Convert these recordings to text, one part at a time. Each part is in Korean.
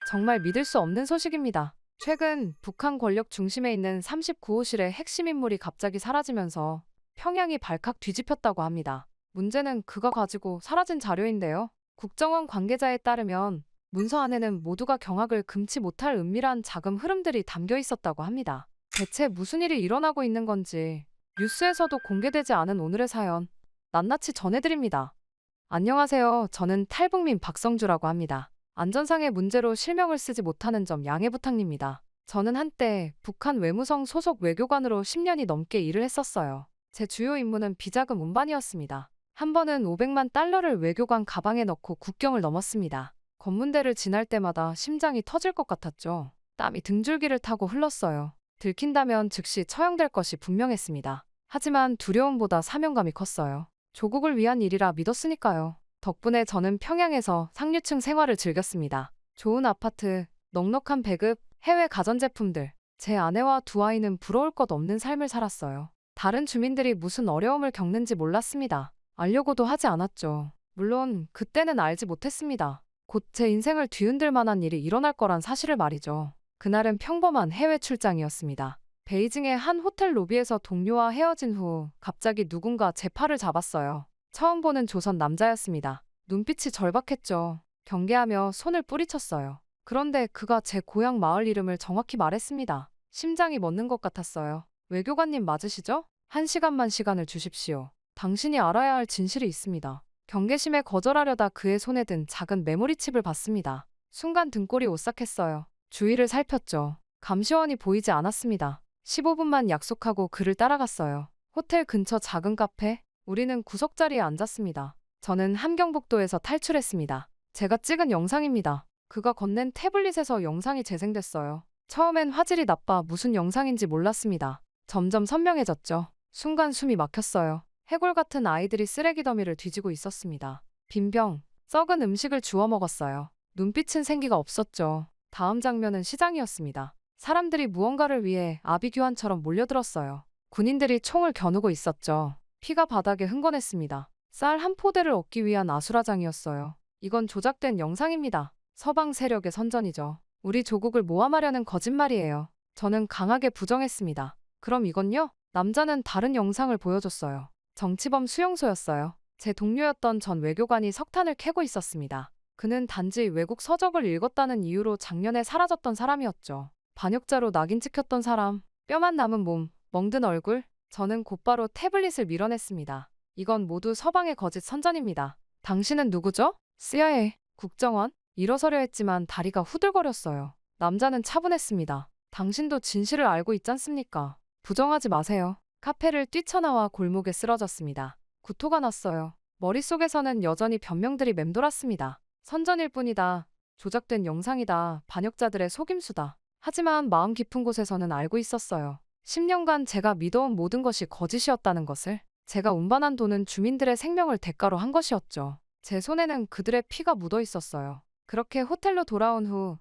정말 믿을 수 없는 소식입니다. 최근 북한 권력 중심에 있는 39호실의 핵심 인물이 갑자기 사라지면서 평양이 발칵 뒤집혔다고 합니다. 문제는 그거 가지고 사라진 자료인데요. 국정원 관계자에 따르면 문서 안에는 모두가 경악을 금치 못할 은밀한 자금 흐름들이 담겨 있었다고 합니다. 대체 무슨 일이 일어나고 있는 건지 뉴스에서도 공개되지 않은 오늘의 사연 낱낱이 전해드립니다. 안녕하세요. 저는 탈북민 박성주라고 합니다. 안전상의 문제로 실명을 쓰지 못하는 점 양해 부탁립니다. 저는 한때 북한 외무성 소속 외교관으로 10년이 넘게 일을 했었어요. 제 주요 임무는 비자금 운반이었습니다. 한 번은 500만 달러를 외교관 가방에 넣고 국경을 넘었습니다. 검문대를 지날 때마다 심장이 터질 것 같았죠. 땀이 등줄기를 타고 흘렀어요. 들킨다면 즉시 처형될 것이 분명했습니다. 하지만 두려움보다 사명감이 컸어요. 조국을 위한 일이라 믿었으니까요. 덕분에 저는 평양에서 상류층 생활을 즐겼습니다. 좋은 아파트, 넉넉한 배급, 해외 가전제품들. 제 아내와 두 아이는 부러울 것 없는 삶을 살았어요. 다른 주민들이 무슨 어려움을 겪는지 몰랐습니다. 알려고도 하지 않았죠. 물론 그때는 알지 못했습니다. 곧 제 인생을 뒤흔들 만한 일이 일어날 거란 사실을 말이죠. 그날은 평범한 해외 출장이었습니다. 베이징의 한 호텔 로비에서 동료와 헤어진 후 갑자기 누군가 제 팔을 잡았어요. 처음 보는 조선 남자였습니다. 눈빛이 절박했죠. 경계하며 손을 뿌리쳤어요. 그런데 그가 제 고향 마을 이름을 정확히 말했습니다. 심장이 멎는 것 같았어요. 외교관님 맞으시죠? 1시간만 시간을 주십시오. 당신이 알아야 할 진실이 있습니다. 경계심에 거절하려다 그의 손에 든 작은 메모리칩을 봤습니다. 순간 등골이 오싹했어요. 주위를 살폈죠. 감시원이 보이지 않았습니다. 15분만 약속하고 그를 따라갔어요. 호텔 근처 작은 카페, 우리는 구석자리에 앉았습니다. 저는 함경북도에서 탈출했습니다. 제가 찍은 영상입니다. 그가 건넨 태블릿에서 영상이 재생됐어요. 처음엔 화질이 나빠 무슨 영상인지 몰랐습니다. 점점 선명해졌죠. 순간 숨이 막혔어요. 해골 같은 아이들이 쓰레기 더미를 뒤지고 있었습니다. 빈병, 썩은 음식을 주워 먹었어요. 눈빛은 생기가 없었죠. 다음 장면은 시장이었습니다. 사람들이 무언가를 위해 아비규환처럼 몰려들었어요. 군인들이 총을 겨누고 있었죠. 피가 바닥에 흥건했습니다. 쌀 한 포대를 얻기 위한 아수라장이었어요. 이건 조작된 영상입니다. 서방 세력의 선전이죠. 우리 조국을 모함하려는 거짓말이에요. 저는 강하게 부정했습니다. 그럼 이건요? 남자는 다른 영상을 보여줬어요. 정치범 수용소였어요. 제 동료였던 전 외교관이 석탄을 캐고 있었습니다. 그는 단지 외국 서적을 읽었다는 이유로 작년에 사라졌던 사람이었죠. 반역자로 낙인 찍혔던 사람, 뼈만 남은 몸, 멍든 얼굴. 저는 곧바로 태블릿을 밀어냈습니다. 이건 모두 서방의 거짓 선전입니다. 당신은 누구죠? CIA, 국정원? 일어서려 했지만 다리가 후들거렸어요. 남자는 차분했습니다. 당신도 진실을 알고 있잖습니까? 부정하지 마세요. 카페를 뛰쳐나와 골목에 쓰러졌습니다. 구토가 났어요. 머릿속에서는 여전히 변명들이 맴돌았습니다. 선전일 뿐이다. 조작된 영상이다. 반역자들의 속임수다. 하지만 마음 깊은 곳에서는 알고 있었어요. 10년간 제가 믿어온 모든 것이 거짓이었다는 것을. 제가 운반한 돈은 주민들의 생명을 대가로 한 것이었죠. 제 손에는 그들의 피가 묻어 있었어요. 그렇게 호텔로 돌아온 후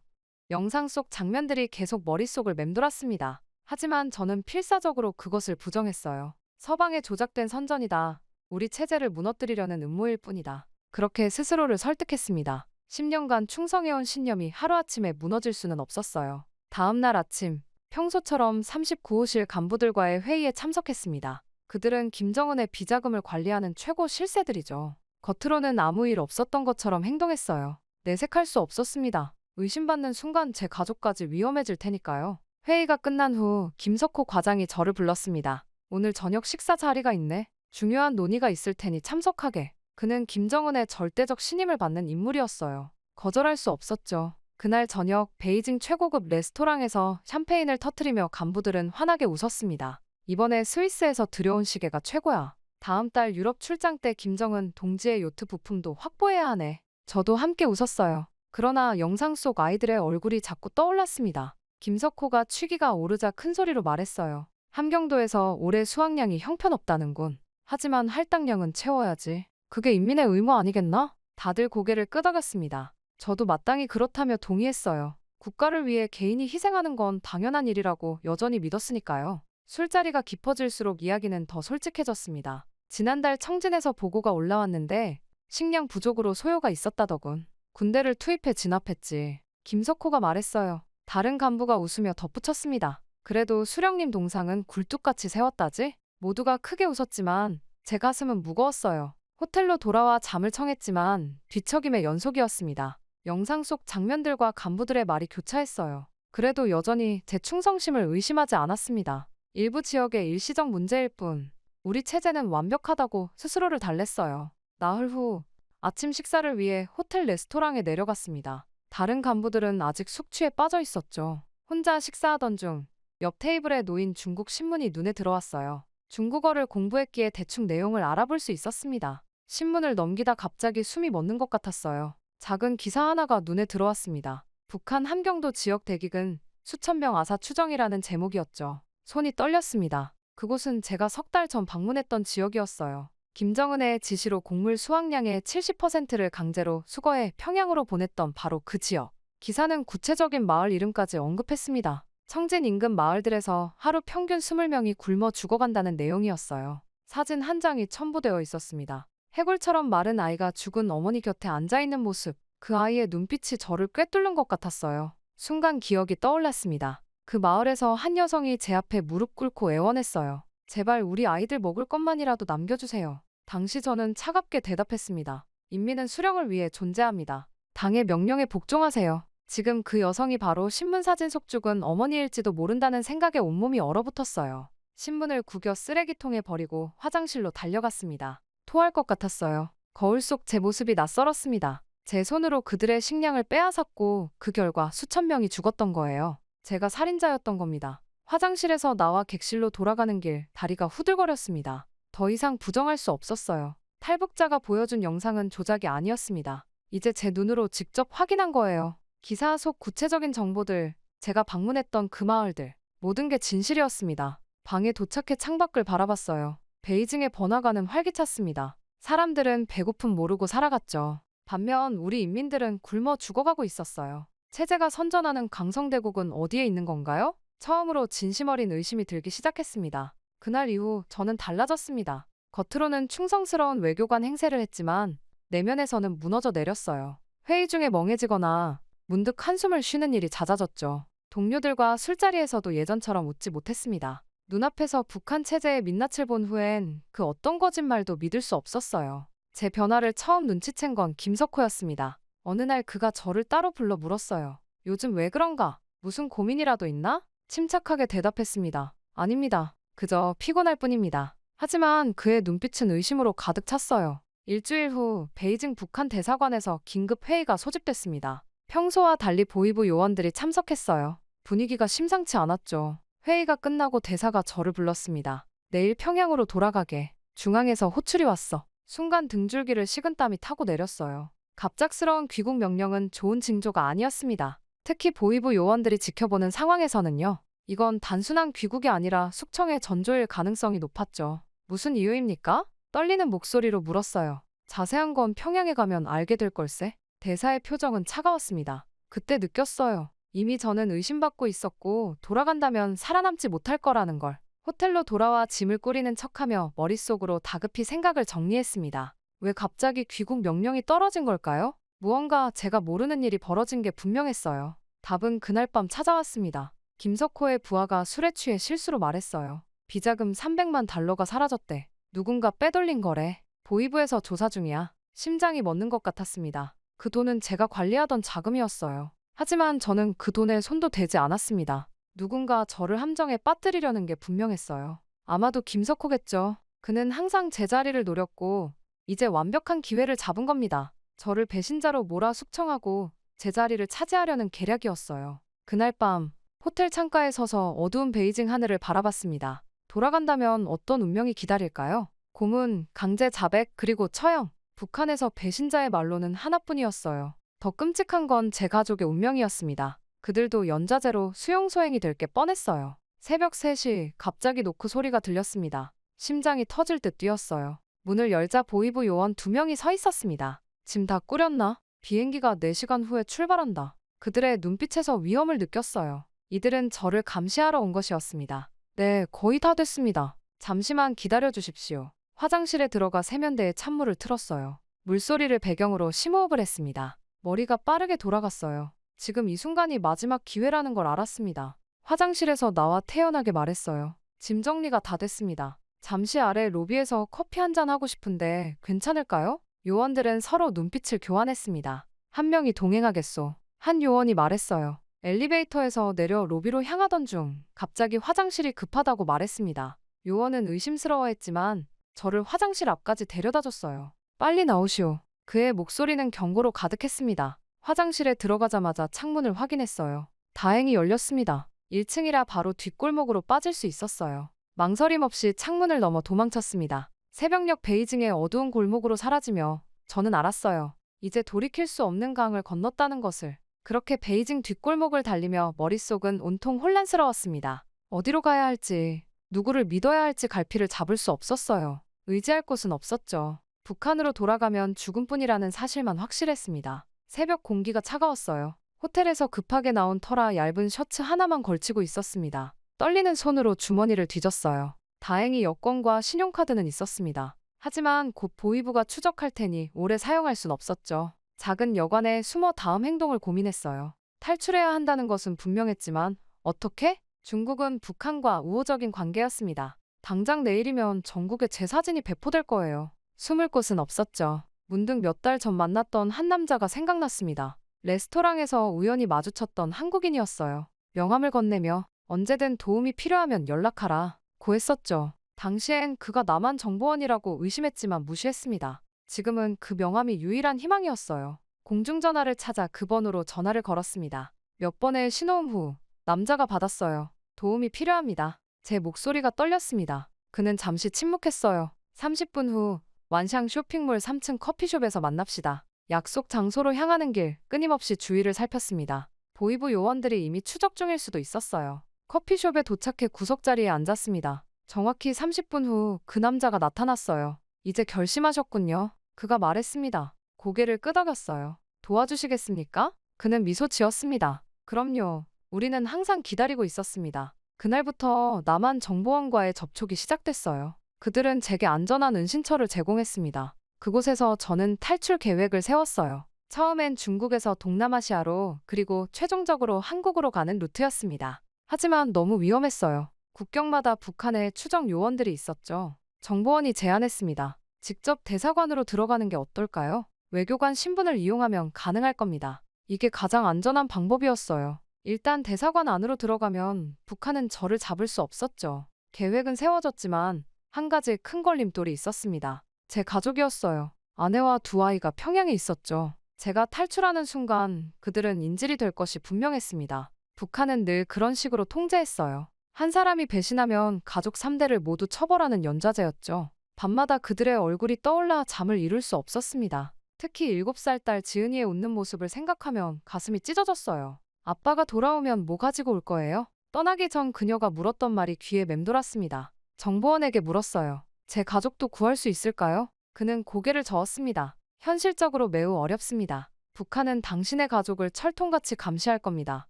영상 속 장면들이 계속 머릿속을 맴돌았습니다. 하지만 저는 필사적으로 그것을 부정했어요. 서방의 조작된 선전이다. 우리 체제를 무너뜨리려는 음모일 뿐이다. 그렇게 스스로를 설득했습니다. 10년간 충성해온 신념이 하루아침에 무너질 수는 없었어요. 다음 날 아침, 평소처럼 39호실 간부들과의 회의에 참석했습니다. 그들은 김정은의 비자금을 관리하는 최고 실세들이죠. 겉으로는 아무 일 없었던 것처럼 행동했어요. 내색할 수 없었습니다. 의심받는 순간 제 가족까지 위험해질 테니까요. 회의가 끝난 후 김석호 과장이 저를 불렀습니다. 오늘 저녁 식사 자리가 있네. 중요한 논의가 있을 테니 참석하게. 그는 김정은의 절대적 신임을 받는 인물이었어요. 거절할 수 없었죠. 그날 저녁 베이징 최고급 레스토랑에서 샴페인을 터뜨리며 간부들은 환하게 웃었습니다. 이번에 스위스에서 들여온 시계가 최고야. 다음 달 유럽 출장 때 김정은 동지의 요트 부품도 확보해야 하네. 저도 함께 웃었어요. 그러나 영상 속 아이들의 얼굴이 자꾸 떠올랐습니다. 김석호가 취기가 오르자 큰 소리로 말했어요. 함경도에서 올해 수확량이 형편없다는군. 하지만 할당량은 채워야지. 그게 인민의 의무 아니겠나? 다들 고개를 끄덕였습니다. 저도 마땅히 그렇다며 동의했어요. 국가를 위해 개인이 희생하는 건 당연한 일이라고 여전히 믿었으니까요. 술자리가 깊어질수록 이야기는 더 솔직해졌습니다. 지난달 청진에서 보고가 올라왔는데 식량 부족으로 소요가 있었다더군. 군대를 투입해 진압했지. 김석호가 말했어요. 다른 간부가 웃으며 덧붙였습니다. 그래도 수령님 동상은 굴뚝같이 세웠다지? 모두가 크게 웃었지만 제 가슴은 무거웠어요. 호텔로 돌아와 잠을 청했지만 뒤척임의 연속이었습니다. 영상 속 장면들과 간부들의 말이 교차했어요. 그래도 여전히 제 충성심을 의심하지 않았습니다. 일부 지역의 일시적 문제일 뿐 우리 체제는 완벽하다고 스스로를 달랬어요. 나흘 후 아침 식사를 위해 호텔 레스토랑에 내려갔습니다. 다른 간부들은 아직 숙취에 빠져 있었죠. 혼자 식사하던 중 옆 테이블에 놓인 중국 신문이 눈에 들어왔어요. 중국어를 공부했기에 대충 내용을 알아볼 수 있었습니다. 신문을 넘기다 갑자기 숨이 멎는 것 같았어요. 작은 기사 하나가 눈에 들어왔습니다. 북한 함경도 지역 대기근 수천 명 아사 추정이라는 제목이었죠. 손이 떨렸습니다. 그곳은 제가 석 달 전 방문했던 지역이었어요. 김정은의 지시로 곡물 수확량의 70%를 강제로 수거해 평양으로 보냈던 바로 그 지역. 기사는 구체적인 마을 이름까지 언급했습니다. 청진 인근 마을들에서 하루 평균 20명이 굶어 죽어간다는 내용이었어요. 사진 한 장이 첨부되어 있었습니다. 해골처럼 마른 아이가 죽은 어머니 곁에 앉아있는 모습. 그 아이의 눈빛이 저를 꿰뚫는 것 같았어요. 순간 기억이 떠올랐습니다. 그 마을에서 한 여성이 제 앞에 무릎 꿇고 애원했어요. 제발 우리 아이들 먹을 것만이라도 남겨주세요. 당시 저는 차갑게 대답했습니다. 인민은 수령을 위해 존재합니다. 당의 명령에 복종하세요. 지금 그 여성이 바로 신문 사진 속 죽은 어머니일지도 모른다는 생각에 온몸이 얼어붙었어요. 신문을 구겨 쓰레기통에 버리고 화장실로 달려갔습니다. 토할 것 같았어요. 거울 속 제 모습이 낯설었습니다. 제 손으로 그들의 식량을 빼앗았고 그 결과 수천 명이 죽었던 거예요. 제가 살인자였던 겁니다. 화장실에서 나와 객실로 돌아가는 길 다리가 후들거렸습니다. 더 이상 부정할 수 없었어요. 탈북자가 보여준 영상은 조작이 아니었습니다. 이제 제 눈으로 직접 확인한 거예요. 기사 속 구체적인 정보들, 제가 방문했던 그 마을들, 모든 게 진실이었습니다. 방에 도착해 창밖을 바라봤어요. 베이징의 번화가는 활기찼습니다. 사람들은 배고픔 모르고 살아갔죠. 반면 우리 인민들은 굶어 죽어가고 있었어요. 체제가 선전하는 강성대국은 어디에 있는 건가요? 처음으로 진심 어린 의심이 들기 시작했습니다. 그날 이후 저는 달라졌습니다. 겉으로는 충성스러운 외교관 행세를 했지만 내면에서는 무너져 내렸어요. 회의 중에 멍해지거나 문득 한숨을 쉬는 일이 잦아졌죠. 동료들과 술자리에서도 예전처럼 웃지 못했습니다. 눈앞에서 북한 체제의 민낯을 본 후엔 그 어떤 거짓말도 믿을 수 없었어요. 제 변화를 처음 눈치챈 건 김석호였습니다. 어느 날 그가 저를 따로 불러 물었어요. 요즘 왜 그런가? 무슨 고민이라도 있나? 침착하게 대답했습니다. 아닙니다. 그저 피곤할 뿐입니다. 하지만 그의 눈빛은 의심으로 가득 찼어요. 일주일 후 베이징 북한 대사관에서 긴급 회의가 소집됐습니다. 평소와 달리 보위부 요원들이 참석했어요. 분위기가 심상치 않았죠. 회의가 끝나고 대사가 저를 불렀습니다. 내일 평양으로 돌아가게. 중앙에서 호출이 왔어. 순간 등줄기를 식은땀이 타고 내렸어요. 갑작스러운 귀국 명령은 좋은 징조가 아니었습니다. 특히 보위부 요원들이 지켜보는 상황에서는요. 이건 단순한 귀국이 아니라 숙청의 전조일 가능성이 높았죠. 무슨 이유입니까? 떨리는 목소리로 물었어요. 자세한 건 평양에 가면 알게 될 걸세. 대사의 표정은 차가웠습니다. 그때 느꼈어요. 이미 저는 의심받고 있었고 돌아간다면 살아남지 못할 거라는 걸. 호텔로 돌아와 짐을 꾸리는 척하며 머릿속으로 다급히 생각을 정리했습니다. 왜 갑자기 귀국 명령이 떨어진 걸까요? 무언가 제가 모르는 일이 벌어진 게 분명했어요. 답은 그날 밤 찾아왔습니다. 김석호의 부하가 술에 취해 실수로 말했어요. 비자금 300만 달러가 사라졌대. 누군가 빼돌린 거래. 보위부에서 조사 중이야. 심장이 멎는 것 같았습니다. 그 돈은 제가 관리하던 자금이었어요. 하지만 저는 그 돈에 손도 대지 않았습니다. 누군가 저를 함정에 빠뜨리려는 게 분명했어요. 아마도 김석호겠죠. 그는 항상 제 자리를 노렸고 이제 완벽한 기회를 잡은 겁니다. 저를 배신자로 몰아 숙청하고 제 자리를 차지하려는 계략이었어요. 그날 밤 호텔 창가에 서서 어두운 베이징 하늘을 바라봤습니다. 돌아간다면 어떤 운명이 기다릴까요? 고문, 강제 자백, 그리고 처형. 북한에서 배신자의 말로는 하나뿐이었어요. 더 끔찍한 건 제 가족의 운명이었습니다. 그들도 연좌제로 수용소행이 될 게 뻔했어요. 새벽 3시 갑자기 노크 소리가 들렸습니다. 심장이 터질 듯 뛰었어요. 문을 열자 보위부 요원 2명이 서 있었습니다. 짐 다 꾸렸나? 비행기가 4시간 후에 출발한다. 그들의 눈빛에서 위험을 느꼈어요. 이들은 저를 감시하러 온 것이었습니다. 네, 거의 다 됐습니다. 잠시만 기다려 주십시오. 화장실에 들어가 세면대에 찬물을 틀었어요. 물소리를 배경으로 심호흡을 했습니다. 머리가 빠르게 돌아갔어요. 지금 이 순간이 마지막 기회라는 걸 알았습니다. 화장실에서 나와 태연하게 말했어요. 짐 정리가 다 됐습니다. 잠시 아래 로비에서 커피 한잔 하고 싶은데 괜찮을까요? 요원들은 서로 눈빛을 교환했습니다. 한 명이 동행하겠소. 한 요원이 말했어요. 엘리베이터에서 내려 로비로 향하던 중 갑자기 화장실이 급하다고 말했습니다. 요원은 의심스러워했지만 저를 화장실 앞까지 데려다 줬어요. 빨리 나오시오. 그의 목소리는 경고로 가득했습니다. 화장실에 들어가자마자 창문을 확인했어요. 다행히 열렸습니다. 1층이라 바로 뒷골목으로 빠질 수 있었어요. 망설임 없이 창문을 넘어 도망쳤습니다. 새벽녘 베이징의 어두운 골목으로 사라지며 저는 알았어요. 이제 돌이킬 수 없는 강을 건넜다는 것을. 그렇게 베이징 뒷골목을 달리며 머릿속은 온통 혼란스러웠습니다. 어디로 가야 할지, 누구를 믿어야 할지 갈피를 잡을 수 없었어요. 의지할 곳은 없었죠. 북한으로 돌아가면 죽음뿐이라는 사실만 확실했습니다. 새벽 공기가 차가웠어요. 호텔에서 급하게 나온 터라 얇은 셔츠 하나만 걸치고 있었습니다. 떨리는 손으로 주머니를 뒤졌어요. 다행히 여권과 신용카드는 있었습니다. 하지만 곧 보이부가 추적할 테니 오래 사용할 순 없었죠. 작은 여관에 숨어 다음 행동을 고민했어요. 탈출해야 한다는 것은 분명했지만 어떻게? 중국은 북한과 우호적인 관계였습니다. 당장 내일이면 전국에 제 사진이 배포될 거예요. 숨을 곳은 없었죠. 문득 몇 달 전 만났던 한 남자가 생각났습니다. 레스토랑에서 우연히 마주쳤던 한국인이었어요. 명함을 건네며 언제든 도움이 필요하면 연락하라 고 했었죠. 당시엔 그가 남한 정보원이라고 의심했지만 무시했습니다. 지금은 그 명함이 유일한 희망이었어요. 공중전화를 찾아 그 번호로 전화를 걸었습니다. 몇 번의 신호음 후 남자가 받았어요. 도움이 필요합니다. 제 목소리가 떨렸습니다. 그는 잠시 침묵했어요. 30분 후 완샹 쇼핑몰 3층 커피숍에서 만납시다. 약속 장소로 향하는 길 끊임없이 주위를 살폈습니다. 보이부 요원들이 이미 추적 중일 수도 있었어요. 커피숍에 도착해 구석자리에 앉았습니다. 정확히 30분 후 그 남자가 나타났어요. 이제 결심하셨군요. 그가 말했습니다. 고개를 끄덕였어요. 도와주시겠습니까? 그는 미소 지었습니다. 그럼요. 우리는 항상 기다리고 있었습니다. 그날부터 남한 정보원과의 접촉이 시작됐어요. 그들은 제게 안전한 은신처를 제공했습니다. 그곳에서 저는 탈출 계획을 세웠어요. 처음엔 중국에서 동남아시아로 그리고 최종적으로 한국으로 가는 루트였습니다. 하지만 너무 위험했어요. 국경마다 북한의 추적 요원들이 있었죠. 정보원이 제안했습니다. 직접 대사관으로 들어가는 게 어떨까요? 외교관 신분을 이용하면 가능할 겁니다. 이게 가장 안전한 방법이었어요. 일단 대사관 안으로 들어가면 북한은 저를 잡을 수 없었죠. 계획은 세워졌지만 한 가지 큰 걸림돌이 있었습니다. 제 가족이었어요. 아내와 두 아이가 평양에 있었죠. 제가 탈출하는 순간 그들은 인질이 될 것이 분명했습니다. 북한은 늘 그런 식으로 통제했어요. 한 사람이 배신하면 가족 3대를 모두 처벌하는 연좌제였죠. 밤마다 그들의 얼굴이 떠올라 잠을 이룰 수 없었습니다. 특히 7살 딸 지은이의 웃는 모습을 생각하면 가슴이 찢어졌어요. 아빠가 돌아오면 뭐 가지고 올 거예요? 떠나기 전 그녀가 물었던 말이 귀에 맴돌았습니다. 정보원에게 물었어요. 제 가족도 구할 수 있을까요? 그는 고개를 저었습니다. 현실적으로 매우 어렵습니다. 북한은 당신의 가족을 철통같이 감시할 겁니다.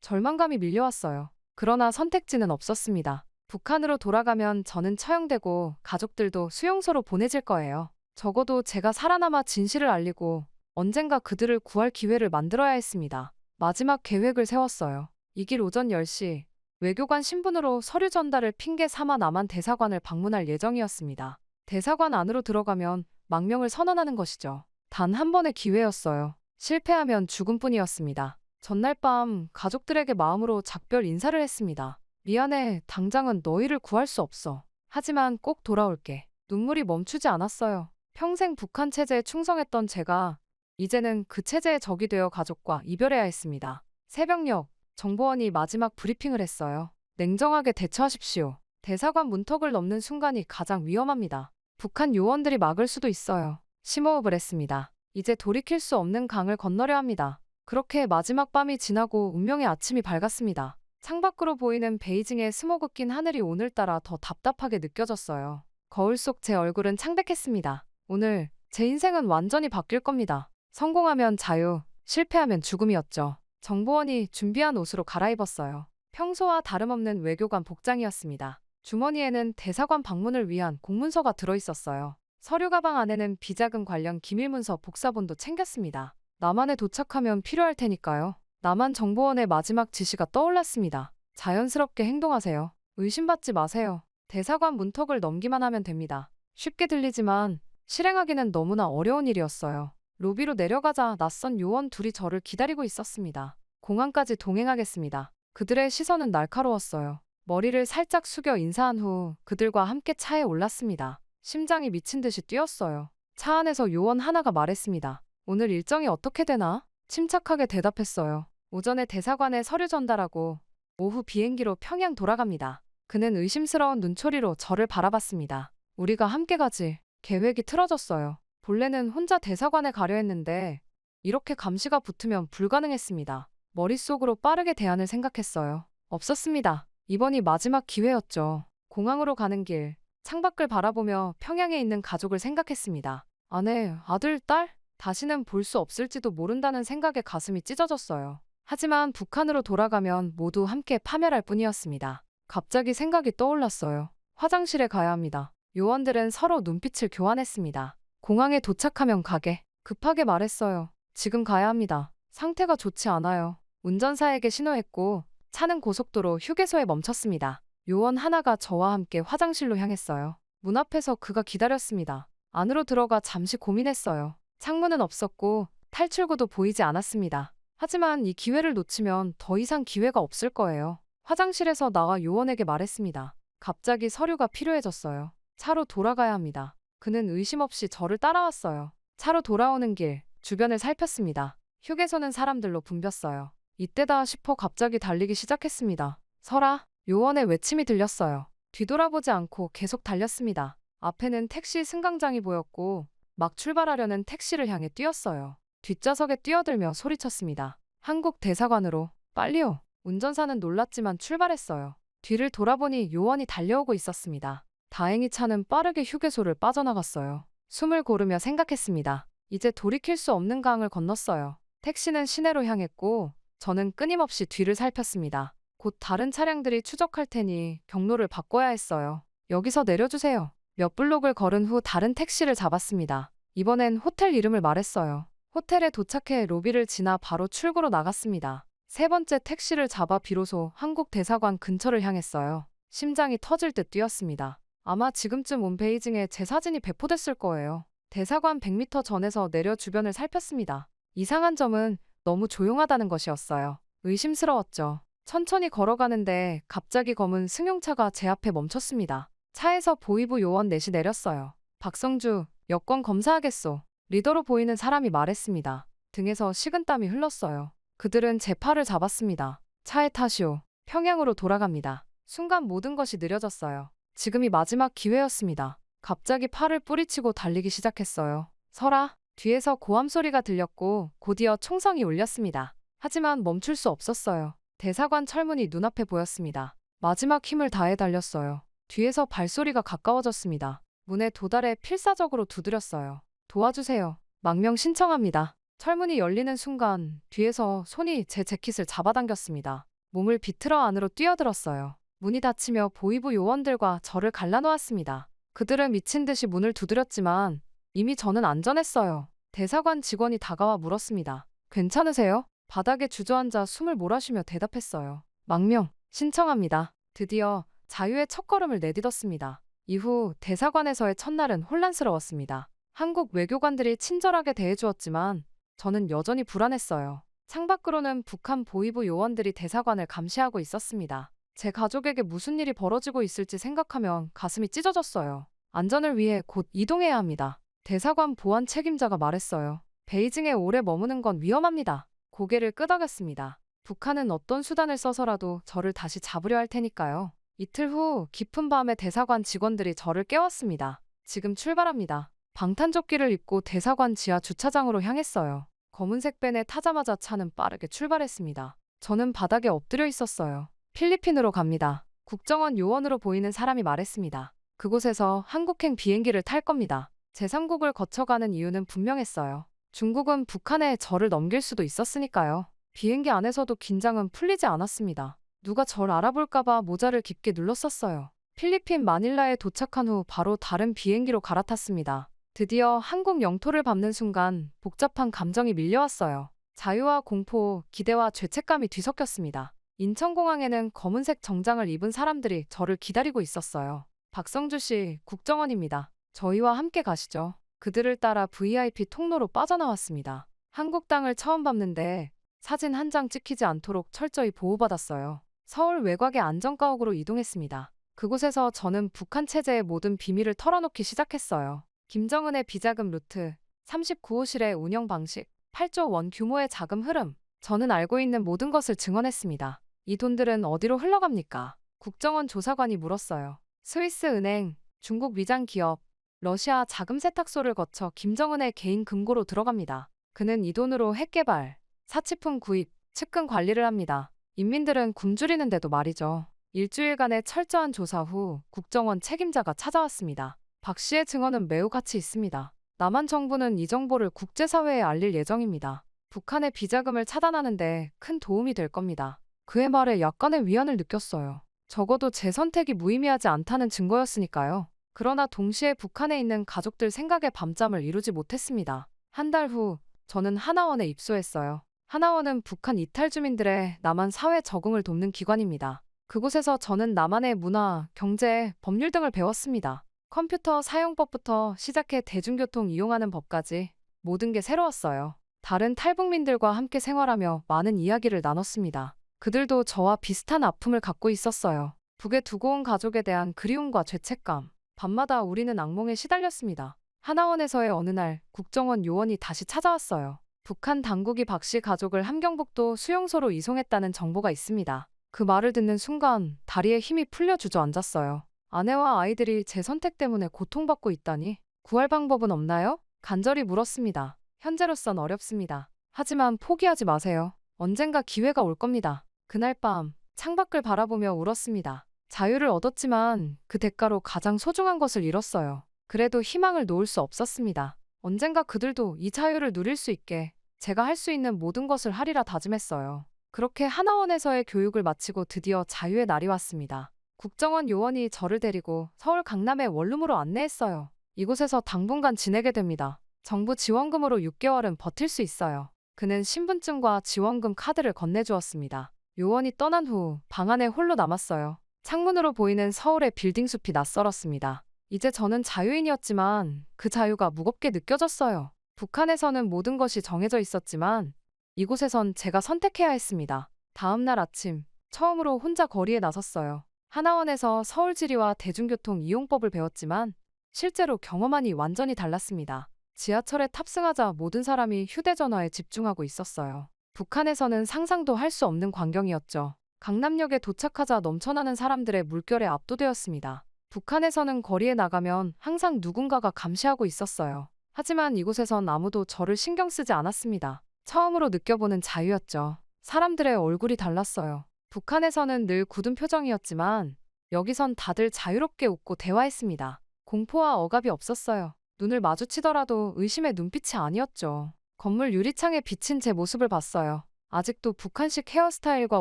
절망감이 밀려왔어요. 그러나 선택지는 없었습니다. 북한으로 돌아가면 저는 처형되고 가족들도 수용소로 보내질 거예요. 적어도 제가 살아남아 진실을 알리고 언젠가 그들을 구할 기회를 만들어야 했습니다. 마지막 계획을 세웠어요. 이 길 오전 10시 외교관 신분으로 서류 전달을 핑계 삼아 남한 대사관을 방문할 예정이었습니다. 대사관 안으로 들어가면 망명을 선언하는 것이죠. 단 한 번의 기회였어요. 실패하면 죽음뿐이었습니다. 전날 밤 가족들에게 마음으로 작별 인사를 했습니다. 미안해, 당장은 너희를 구할 수 없어. 하지만 꼭 돌아올게. 눈물이 멈추지 않았어요. 평생 북한 체제에 충성했던 제가 이제는 그 체제의 적이 되어 가족과 이별해야 했습니다. 새벽녘 정보원이 마지막 브리핑을 했어요. 냉정하게 대처하십시오. 대사관 문턱을 넘는 순간이 가장 위험합니다. 북한 요원들이 막을 수도 있어요. 심호흡을 했습니다. 이제 돌이킬 수 없는 강을 건너려 합니다. 그렇게 마지막 밤이 지나고 운명의 아침이 밝았습니다. 창밖으로 보이는 베이징의 스모그 낀 하늘이 오늘따라 더 답답하게 느껴졌어요. 거울 속 제 얼굴은 창백했습니다. 오늘 제 인생은 완전히 바뀔 겁니다. 성공하면 자유, 실패하면 죽음이었죠. 정보원이 준비한 옷으로 갈아입었어요. 평소와 다름없는 외교관 복장이었습니다. 주머니에는 대사관 방문을 위한 공문서가 들어있었어요. 서류 가방 안에는 비자금 관련 기밀문서 복사본도 챙겼습니다. 남한에 도착하면 필요할 테니까요. 남한정보원의 마지막 지시가 떠올랐습니다. 자연스럽게 행동하세요. 의심받지 마세요. 대사관 문턱을 넘기만 하면 됩니다. 쉽게 들리지만 실행하기는 너무나 어려운 일이었어요. 로비로 내려가자 낯선 요원 둘이 저를 기다리고 있었습니다. 공항까지 동행하겠습니다. 그들의 시선은 날카로웠어요. 머리를 살짝 숙여 인사한 후 그들과 함께 차에 올랐습니다. 심장이 미친 듯이 뛰었어요. 차 안에서 요원 하나가 말했습니다. 오늘 일정이 어떻게 되나? 침착하게 대답했어요. 오전에 대사관에 서류 전달하고 오후 비행기로 평양 돌아갑니다. 그는 의심스러운 눈초리로 저를 바라봤습니다. 우리가 함께 가지. 계획이 틀어졌어요. 본래는 혼자 대사관에 가려 했는데 이렇게 감시가 붙으면 불가능했습니다. 머릿속으로 빠르게 대안을 생각했어요. 없었습니다. 이번이 마지막 기회였죠. 공항으로 가는 길, 창밖을 바라보며 평양에 있는 가족을 생각했습니다. 아내, 아들, 딸? 다시는 볼 수 없을지도 모른다는 생각에 가슴이 찢어졌어요. 하지만 북한으로 돌아가면 모두 함께 파멸할 뿐이었습니다. 갑자기 생각이 떠올랐어요. 화장실에 가야 합니다. 요원들은 서로 눈빛을 교환했습니다. 공항에 도착하면 가게. 급하게 말했어요. 지금 가야 합니다. 상태가 좋지 않아요. 운전사에게 신호했고 차는 고속도로 휴게소에 멈췄습니다. 요원 하나가 저와 함께 화장실로 향했어요. 문 앞에서 그가 기다렸습니다. 안으로 들어가 잠시 고민했어요. 창문은 없었고 탈출구도 보이지 않았습니다. 하지만 이 기회를 놓치면 더 이상 기회가 없을 거예요. 화장실에서 나와 요원에게 말했습니다. 갑자기 서류가 필요해졌어요. 차로 돌아가야 합니다. 그는 의심 없이 저를 따라왔어요. 차로 돌아오는 길, 주변을 살폈습니다. 휴게소는 사람들로 붐볐어요. 이때다 싶어 갑자기 달리기 시작했습니다. 서라! 요원의 외침이 들렸어요. 뒤돌아보지 않고 계속 달렸습니다. 앞에는 택시 승강장이 보였고 막 출발하려는 택시를 향해 뛰었어요. 뒷좌석에 뛰어들며 소리쳤습니다. 한국 대사관으로. 빨리요. 운전사는 놀랐지만 출발했어요. 뒤를 돌아보니 요원이 달려오고 있었습니다. 다행히 차는 빠르게 휴게소를 빠져나갔어요. 숨을 고르며 생각했습니다. 이제 돌이킬 수 없는 강을 건넜어요. 택시는 시내로 향했고 저는 끊임없이 뒤를 살폈습니다. 곧 다른 차량들이 추적할 테니 경로를 바꿔야 했어요. 여기서 내려주세요. 몇 블록을 걸은 후 다른 택시를 잡았습니다. 이번엔 호텔 이름을 말했어요. 호텔에 도착해 로비를 지나 바로 출구로 나갔습니다. 세 번째 택시를 잡아 비로소 한국 대사관 근처를 향했어요. 심장이 터질 듯 뛰었습니다. 아마 지금쯤 온 베이징에 제 사진이 배포됐을 거예요. 대사관 100m 전에서 내려 주변을 살폈습니다. 이상한 점은 너무 조용하다는 것이었어요. 의심스러웠죠. 천천히 걸어가는데 갑자기 검은 승용차가 제 앞에 멈췄습니다. 차에서 보위부 요원 넷이 내렸어요. 박성주, 여권 검사하겠소. 리더로 보이는 사람이 말했습니다. 등에서 식은땀이 흘렀어요. 그들은 제 팔을 잡았습니다. 차에 타시오. 평양으로 돌아갑니다. 순간 모든 것이 느려졌어요. 지금이 마지막 기회였습니다. 갑자기 팔을 뿌리치고 달리기 시작했어요. 서라! 뒤에서 고함 소리가 들렸고 곧이어 총성이 울렸습니다. 하지만 멈출 수 없었어요. 대사관 철문이 눈앞에 보였습니다. 마지막 힘을 다해 달렸어요. 뒤에서 발소리가 가까워졌습니다. 문에 도달해 필사적으로 두드렸어요. 도와주세요. 망명 신청합니다. 철문이 열리는 순간 뒤에서 손이 제 재킷을 잡아당겼습니다. 몸을 비틀어 안으로 뛰어들었어요. 문이 닫히며 보위부 요원들과 저를 갈라놓았습니다. 그들은 미친 듯이 문을 두드렸지만 이미 저는 안전했어요. 대사관 직원이 다가와 물었습니다. 괜찮으세요? 바닥에 주저앉아 숨을 몰아쉬며 대답했어요. 망명 신청합니다. 드디어 자유의 첫걸음을 내딛었습니다. 이후 대사관에서의 첫날은 혼란스러웠습니다. 한국 외교관들이 친절하게 대해주었지만 저는 여전히 불안했어요. 창밖으로는 북한 보위부 요원들이 대사관을 감시하고 있었습니다. 제 가족에게 무슨 일이 벌어지고 있을지 생각하면 가슴이 찢어졌어요. 안전을 위해 곧 이동해야 합니다. 대사관 보안 책임자가 말했어요. 베이징에 오래 머무는 건 위험합니다. 고개를 끄덕였습니다. 북한은 어떤 수단을 써서라도 저를 다시 잡으려 할 테니까요. 이틀 후 깊은 밤에 대사관 직원들이 저를 깨웠습니다. 지금 출발합니다. 방탄조끼를 입고 대사관 지하 주차장으로 향했어요. 검은색 밴에 타자마자 차는 빠르게 출발했습니다. 저는 바닥에 엎드려 있었어요. 필리핀으로 갑니다. 국정원 요원으로 보이는 사람이 말했습니다. 그곳에서 한국행 비행기를 탈 겁니다. 제3국을 거쳐가는 이유는 분명했어요. 중국은 북한에 저를 넘길 수도 있었으니까요. 비행기 안에서도 긴장은 풀리지 않았습니다. 누가 절 알아볼까봐 모자를 깊게 눌렀었어요. 필리핀 마닐라에 도착한 후 바로 다른 비행기로 갈아탔습니다. 드디어 한국 영토를 밟는 순간 복잡한 감정이 밀려왔어요. 자유와 공포, 기대와 죄책감이 뒤섞였습니다. 인천공항에는 검은색 정장을 입은 사람들이 저를 기다리고 있었어요. 박성주 씨, 국정원입니다. 저희와 함께 가시죠. 그들을 따라 VIP 통로로 빠져나왔습니다. 한국땅을 처음 밟는데 사진 한 장 찍히지 않도록 철저히 보호받았어요. 서울 외곽의 안전가옥으로 이동했습니다. 그곳에서 저는 북한 체제의 모든 비밀을 털어놓기 시작했어요. 김정은의 비자금 루트, 39호실의 운영 방식, 8조 원 규모의 자금 흐름, 저는 알고 있는 모든 것을 증언했습니다. 이 돈들은 어디로 흘러갑니까? 국정원 조사관이 물었어요. 스위스 은행, 중국 위장 기업, 러시아 자금 세탁소를 거쳐 김정은의 개인 금고로 들어갑니다. 그는 이 돈으로 핵개발, 사치품 구입, 측근 관리를 합니다. 인민들은 굶주리는데도 말이죠. 일주일간의 철저한 조사 후 국정원 책임자가 찾아왔습니다. 박 씨의 증언은 매우 가치 있습니다. 남한 정부는 이 정보를 국제사회에 알릴 예정입니다. 북한의 비자금을 차단하는데 큰 도움이 될 겁니다. 그의 말에 약간의 위안을 느꼈어요. 적어도 제 선택이 무의미하지 않다는 증거였으니까요. 그러나 동시에 북한에 있는 가족들 생각에 밤잠을 이루지 못했습니다. 한 달 후 저는 하나원에 입소했어요. 하나원은 북한 이탈 주민들의 남한 사회 적응을 돕는 기관입니다. 그곳에서 저는 남한의 문화, 경제, 법률 등을 배웠습니다. 컴퓨터 사용법부터 시작해 대중교통 이용하는 법까지 모든 게 새로웠어요. 다른 탈북민들과 함께 생활하며 많은 이야기를 나눴습니다. 그들도 저와 비슷한 아픔을 갖고 있었어요. 북에 두고 온 가족에 대한 그리움과 죄책감. 밤마다 우리는 악몽에 시달렸습니다. 하나원에서의 어느 날 국정원 요원이 다시 찾아왔어요. 북한 당국이 박 씨 가족을 함경북도 수용소로 이송했다는 정보가 있습니다. 그 말을 듣는 순간 다리에 힘이 풀려 주저앉았어요. 아내와 아이들이 제 선택 때문에 고통받고 있다니 구할 방법은 없나요? 간절히 물었습니다. 현재로선 어렵습니다. 하지만 포기하지 마세요. 언젠가 기회가 올 겁니다. 그날 밤 창밖을 바라보며 울었습니다. 자유를 얻었지만 그 대가로 가장 소중한 것을 잃었어요. 그래도 희망을 놓을 수 없었습니다. 언젠가 그들도 이 자유를 누릴 수 있게 제가 할 수 있는 모든 것을 하리라 다짐했어요. 그렇게 하나원에서의 교육을 마치고 드디어 자유의 날이 왔습니다. 국정원 요원이 저를 데리고 서울 강남의 원룸으로 안내했어요. 이곳에서 당분간 지내게 됩니다. 정부 지원금으로 6개월은 버틸 수 있어요. 그는 신분증과 지원금 카드를 건네주었습니다. 요원이 떠난 후 방 안에 홀로 남았어요. 창문으로 보이는 서울의 빌딩 숲이 낯설었습니다. 이제 저는 자유인이었지만 그 자유가 무겁게 느껴졌어요. 북한에서는 모든 것이 정해져 있었지만 이곳에선 제가 선택해야 했습니다. 다음 날 아침 처음으로 혼자 거리에 나섰어요. 하나원에서 서울지리와 대중교통 이용법을 배웠지만 실제로 경험하니 완전히 달랐습니다. 지하철에 탑승하자 모든 사람이 휴대전화에 집중하고 있었어요. 북한에서는 상상도 할 수 없는 광경이었죠. 강남역에 도착하자 넘쳐나는 사람들의 물결에 압도되었습니다. 북한에서는 거리에 나가면 항상 누군가가 감시하고 있었어요. 하지만 이곳에선 아무도 저를 신경 쓰지 않았습니다. 처음으로 느껴보는 자유였죠. 사람들의 얼굴이 달랐어요. 북한에서는 늘 굳은 표정이었지만 여기선 다들 자유롭게 웃고 대화했습니다. 공포와 억압이 없었어요. 눈을 마주치더라도 의심의 눈빛이 아니었죠. 건물 유리창에 비친 제 모습을 봤어요. 아직도 북한식 헤어스타일과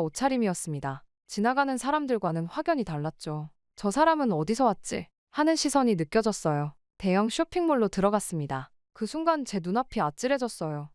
옷차림이었습니다. 지나가는 사람들과는 확연히 달랐죠. 저 사람은 어디서 왔지? 하는 시선이 느껴졌어요. 대형 쇼핑몰로 들어갔습니다. 그 순간 제 눈앞이 아찔해졌어요.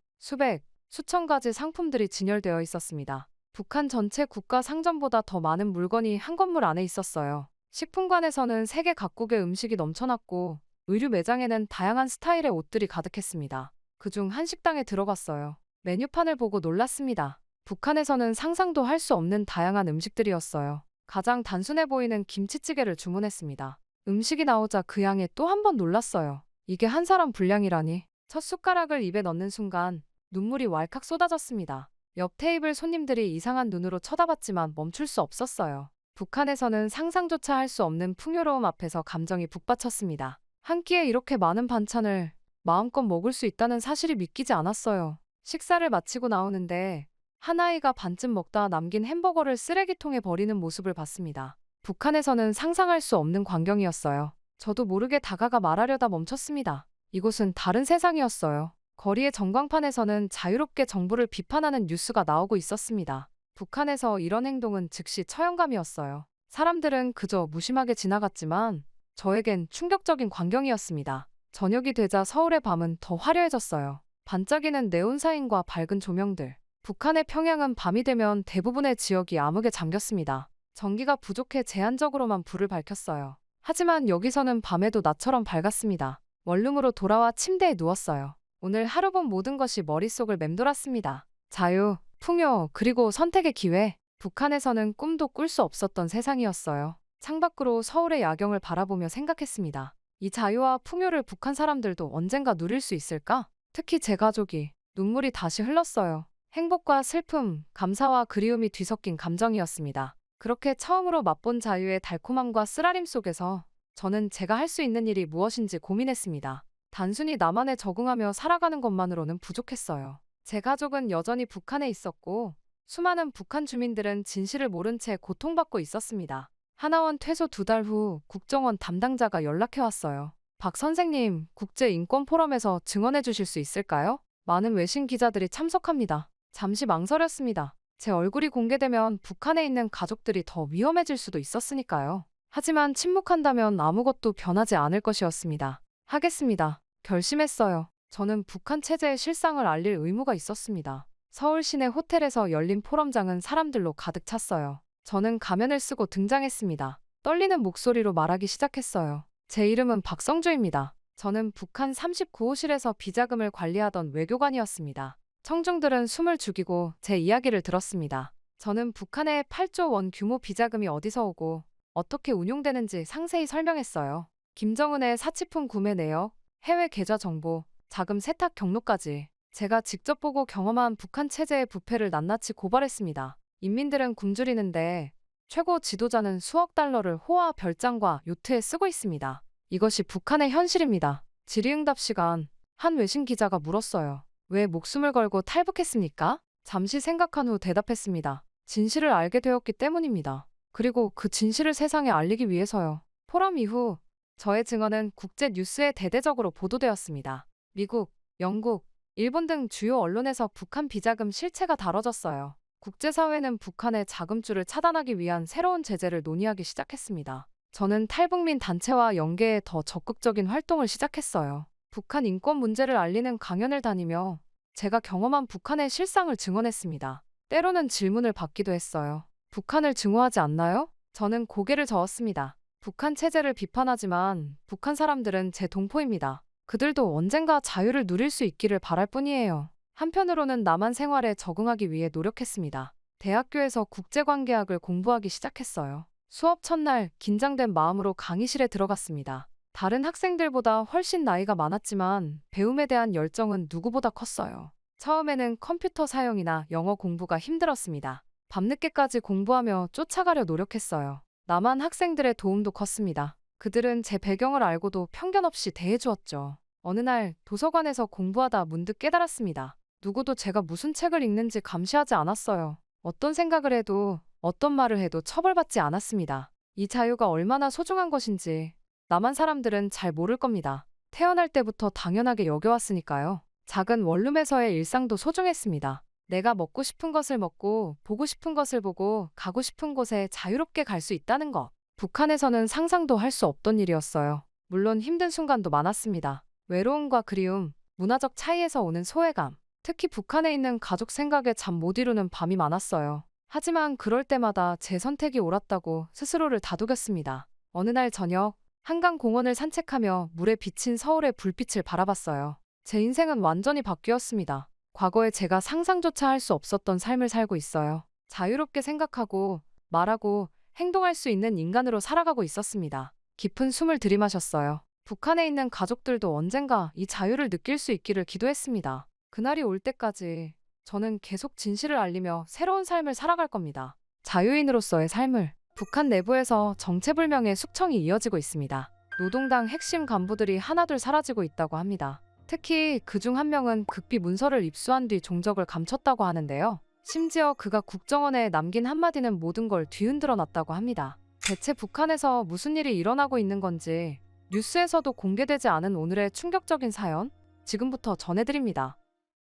수천 가지 상품들이 진열되어 있었습니다. 북한 전체 국가 상점보다 더 많은 물건이 한 건물 안에 있었어요. 식품관에서는 세계 각국의 음식이 넘쳐났고 의류 매장에는 다양한 스타일의 옷들이 가득했습니다. 그중 한 식당에 들어갔어요. 메뉴판을 보고 놀랐습니다. 북한에서는 상상도 할 수 없는 다양한 음식들이었어요. 가장 단순해 보이는 김치찌개를 주문했습니다. 음식이 나오자 그 양에 또 한 번 놀랐어요. 이게 한 사람 분량이라니. 첫 숟가락을 입에 넣는 순간 눈물이 왈칵 쏟아졌습니다. 옆 테이블 손님들이 이상한 눈으로 쳐다봤지만 멈출 수 없었어요. 북한에서는 상상조차 할 수 없는 풍요로움 앞에서 감정이 북받쳤습니다. 한 끼에 이렇게 많은 반찬을 마음껏 먹을 수 있다는 사실이 믿기지 않았어요. 식사를 마치고 나오는데 한 아이가 반쯤 먹다 남긴 햄버거를 쓰레기통에 버리는 모습을 봤습니다. 북한에서는 상상할 수 없는 광경이었어요. 저도 모르게 다가가 말하려다 멈췄습니다. 이곳은 다른 세상이었어요. 거리의 전광판에서는 자유롭게 정부를 비판하는 뉴스가 나오고 있었습니다. 북한에서 이런 행동은 즉시 처형감이었어요. 사람들은 그저 무심하게 지나갔지만 저에겐 충격적인 광경이었습니다. 저녁이 되자 서울의 밤은 더 화려해졌어요. 반짝이는 네온사인과 밝은 조명들. 북한의 평양은 밤이 되면 대부분의 지역이 암흑에 잠겼습니다. 전기가 부족해 제한적으로만 불을 밝혔어요. 하지만 여기서는 밤에도 낮처럼 밝았습니다. 원룸으로 돌아와 침대에 누웠어요. 오늘 하루 본 모든 것이 머릿속을 맴돌았습니다. 자유, 풍요, 그리고 선택의 기회. 북한에서는 꿈도 꿀 수 없었던 세상이었어요. 창밖으로 서울의 야경을 바라보며 생각했습니다. 이 자유와 풍요를 북한 사람들도 언젠가 누릴 수 있을까? 특히 제 가족이. 눈물이 다시 흘렀어요. 행복과 슬픔, 감사와 그리움이 뒤섞인 감정이었습니다. 그렇게 처음으로 맛본 자유의 달콤함과 쓰라림 속에서 저는 제가 할 수 있는 일이 무엇인지 고민했습니다. 단순히 남한에 적응하며 살아가는 것만으로는 부족했어요. 제 가족은 여전히 북한에 있었고 수많은 북한 주민들은 진실을 모른 채 고통받고 있었습니다. 하나원 퇴소 2달 후 국정원 담당자가 연락해왔어요. 박 선생님, 국제인권포럼에서 증언해 주실 수 있을까요? 많은 외신 기자들이 참석합니다. 잠시 망설였습니다. 제 얼굴이 공개되면 북한에 있는 가족들이 더 위험해질 수도 있었으니까요. 하지만 침묵한다면 아무것도 변하지 않을 것이었습니다. 하겠습니다. 결심했어요. 저는 북한 체제의 실상을 알릴 의무가 있었습니다. 서울 시내 호텔에서 열린 포럼장은 사람들로 가득 찼어요. 저는 가면을 쓰고 등장했습니다. 떨리는 목소리로 말하기 시작했어요. 제 이름은 박성주입니다. 저는 북한 39호실에서 비자금을 관리하던 외교관이었습니다. 청중들은 숨을 죽이고 제 이야기를 들었습니다. 저는 북한의 8조 원 규모 비자금이 어디서 오고 어떻게 운용되는지 상세히 설명했어요. 김정은의 사치품 구매 내역, 해외 계좌 정보, 자금 세탁 경로까지 제가 직접 보고 경험한 북한 체제의 부패를 낱낱이 고발했습니다. 인민들은 굶주리는데 최고 지도자는 수억 달러를 호화 별장과 요트에 쓰고 있습니다. 이것이 북한의 현실입니다. 질의응답 시간, 한 외신 기자가 물었어요. 왜 목숨을 걸고 탈북했습니까? 잠시 생각한 후 대답했습니다. 진실을 알게 되었기 때문입니다. 그리고 그 진실을 세상에 알리기 위해서요. 포럼 이후 저의 증언은 국제 뉴스에 대대적으로 보도되었습니다. 미국, 영국, 일본 등 주요 언론에서 북한 비자금 실체가 다뤄졌어요. 국제사회는 북한의 자금줄을 차단하기 위한 새로운 제재를 논의하기 시작했습니다. 저는 탈북민 단체와 연계해 더 적극적인 활동을 시작했어요. 북한 인권 문제를 알리는 강연을 다니며 제가 경험한 북한의 실상을 증언했습니다. 때로는 질문을 받기도 했어요. 북한을 증오하지 않나요? 저는 고개를 저었습니다. 북한 체제를 비판하지만 북한 사람들은 제 동포입니다. 그들도 언젠가 자유를 누릴 수 있기를 바랄 뿐이에요. 한편으로는 남한 생활에 적응하기 위해 노력했습니다. 대학교에서 국제관계학을 공부하기 시작했어요. 수업 첫날 긴장된 마음으로 강의실에 들어갔습니다. 다른 학생들보다 훨씬 나이가 많았지만 배움에 대한 열정은 누구보다 컸어요. 처음에는 컴퓨터 사용이나 영어 공부가 힘들었습니다. 밤늦게까지 공부하며 쫓아가려 노력했어요. 남한 학생들의 도움도 컸습니다. 그들은 제 배경을 알고도 편견 없이 대해주었죠. 어느 날 도서관에서 공부하다 문득 깨달았습니다. 누구도 제가 무슨 책을 읽는지 감시하지 않았어요. 어떤 생각을 해도 어떤 말을 해도 처벌받지 않았습니다. 이 자유가 얼마나 소중한 것인지 남한 사람들은 잘 모를 겁니다. 태어날 때부터 당연하게 여겨왔으니까요. 작은 원룸에서의 일상도 소중했습니다. 내가 먹고 싶은 것을 먹고 보고 싶은 것을 보고 가고 싶은 곳에 자유롭게 갈 수 있다는 것. 북한에서는 상상도 할 수 없던 일이었어요. 물론 힘든 순간도 많았습니다. 외로움과 그리움, 문화적 차이에서 오는 소외감, 특히 북한에 있는 가족 생각에 잠 못 이루는 밤이 많았어요. 하지만 그럴 때마다 제 선택이 옳았다고 스스로를 다독였습니다. 어느 날 저녁, 한강 공원을 산책하며 물에 비친 서울의 불빛을 바라봤어요. 제 인생은 완전히 바뀌었습니다. 과거에 제가 상상조차 할 수 없었던 삶을 살고 있어요. 자유롭게 생각하고, 말하고, 행동할 수 있는 인간으로 살아가고 있었습니다. 깊은 숨을 들이마셨어요. 북한에 있는 가족들도 언젠가 이 자유를 느낄 수 있기를 기도했습니다. 그날이 올 때까지 저는 계속 진실을 알리며 새로운 삶을 살아갈 겁니다. 자유인으로서의 삶을. 북한 내부에서 정체불명의 숙청이 이어지고 있습니다. 노동당 핵심 간부들이 하나둘 사라지고 있다고 합니다. 특히 그중 한 명은 극비 문서를 입수한 뒤 종적을 감췄다고 하는데요. 심지어 그가 국정원에 남긴 한마디는 모든 걸 뒤흔들어 놨다고 합니다. 대체 북한에서 무슨 일이 일어나고 있는 건지 뉴스에서도 공개되지 않은 오늘의 충격적인 사연 지금부터 전해드립니다.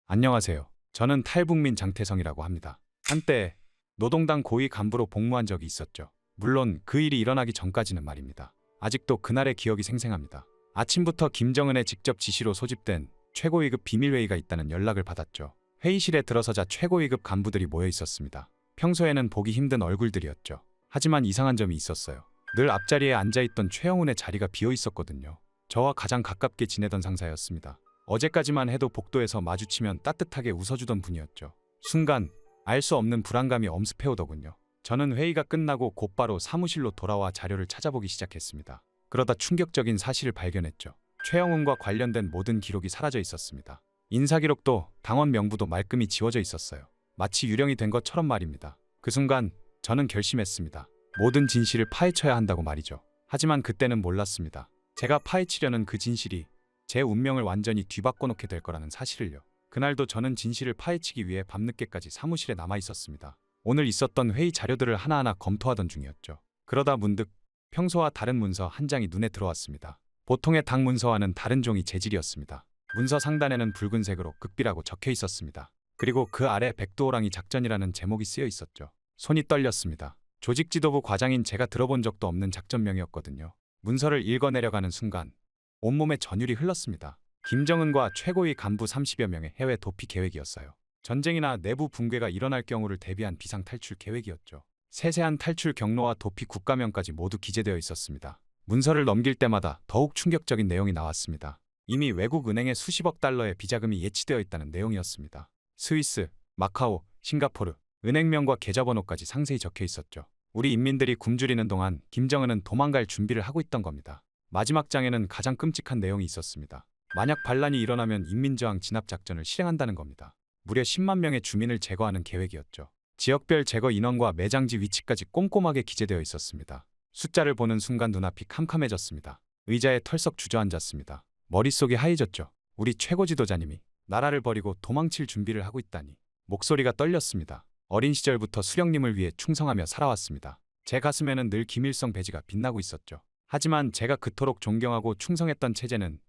안녕하세요. 저는 탈북민 장태성이라고 합니다. 한때 노동당 고위 간부로 복무한 적이 있었죠. 물론 그 일이 일어나기 전까지는 말입니다. 아직도 그날의 기억이 생생합니다. 아침부터 김정은의 직접 지시로 소집된 최고위급 비밀회의가 있다는 연락을 받았죠. 회의실에 들어서자 최고위급 간부들이 모여 있었습니다. 평소에는 보기 힘든 얼굴들이었죠. 하지만 이상한 점이 있었어요. 늘 앞자리에 앉아있던 최영훈의 자리가 비어 있었거든요. 저와 가장 가깝게 지내던 상사였습니다. 어제까지만 해도 복도에서 마주치면 따뜻하게 웃어주던 분이었죠. 순간 알 수 없는 불안감이 엄습해오더군요. 저는 회의가 끝나고 곧바로 사무실로 돌아와 자료를 찾아보기 시작했습니다. 그러다 충격적인 사실을 발견했죠. 최영훈과 관련된 모든 기록이 사라져 있었습니다. 인사기록도 당원 명부도 말끔히 지워져 있었어요. 마치 유령이 된 것처럼 말입니다. 그 순간 저는 결심했습니다. 모든 진실을 파헤쳐야 한다고 말이죠. 하지만 그때는 몰랐습니다. 제가 파헤치려는 그 진실이 제 운명을 완전히 뒤바꿔 놓게 될 거라는 사실을요. 그날도 저는 진실을 파헤치기 위해 밤늦게까지 사무실에 남아 있었습니다. 오늘 있었던 회의 자료들을 하나하나 검토하던 중이었죠. 그러다 문득 평소와 다른 문서 한 장이 눈에 들어왔습니다. 보통의 당 문서와는 다른 종이 재질이었습니다. 문서 상단에는 붉은색으로 극비라고 적혀 있었습니다. 그리고 그 아래 백두호랑이 작전이라는 제목이 쓰여 있었죠. 손이 떨렸습니다. 조직 지도부 과장인 제가 들어본 적도 없는 작전명이었거든요. 문서를 읽어내려가는 순간 온몸에 전율이 흘렀습니다. 김정은과 최고위 간부 30여 명의 해외 도피 계획이었어요. 전쟁이나 내부 붕괴가 일어날 경우를 대비한 비상 탈출 계획이었죠. 세세한 탈출 경로와 도피 국가명까지 모두 기재되어 있었습니다. 문서를 넘길 때마다 더욱 충격적인 내용이 나왔습니다. 이미 외국 은행에 수십억 달러의 비자금이 예치되어 있다는 내용이었습니다. 스위스, 마카오, 싱가포르, 은행명과 계좌번호까지 상세히 적혀 있었죠. 우리 인민들이 굶주리는 동안 김정은은 도망갈 준비를 하고 있던 겁니다. 마지막 장에는 가장 끔찍한 내용이 있었습니다. 만약 반란이 일어나면 인민저항 진압작전을 실행한다는 겁니다. 무려 10만 명의 주민을 제거하는 계획이었죠. 지역별 제거 인원과 매장지 위치까지 꼼꼼하게 기재되어 있었습니다. 숫자를 보는 순간 눈앞이 캄캄해졌습니다. 의자에 털썩 주저앉았습니다. 머릿속이 하얘졌죠. 우리 최고 지도자님이 나라를 버리고 도망칠 준비를 하고 있다니. 목소리가 떨렸습니다. 어린 시절부터 수령님을 위해 충성하며 살아왔습니다. 제 가슴에는 늘 김일성 배지가 빛나고 있었죠. 하지만 제가 그토록 존경하고 충성했던 체제는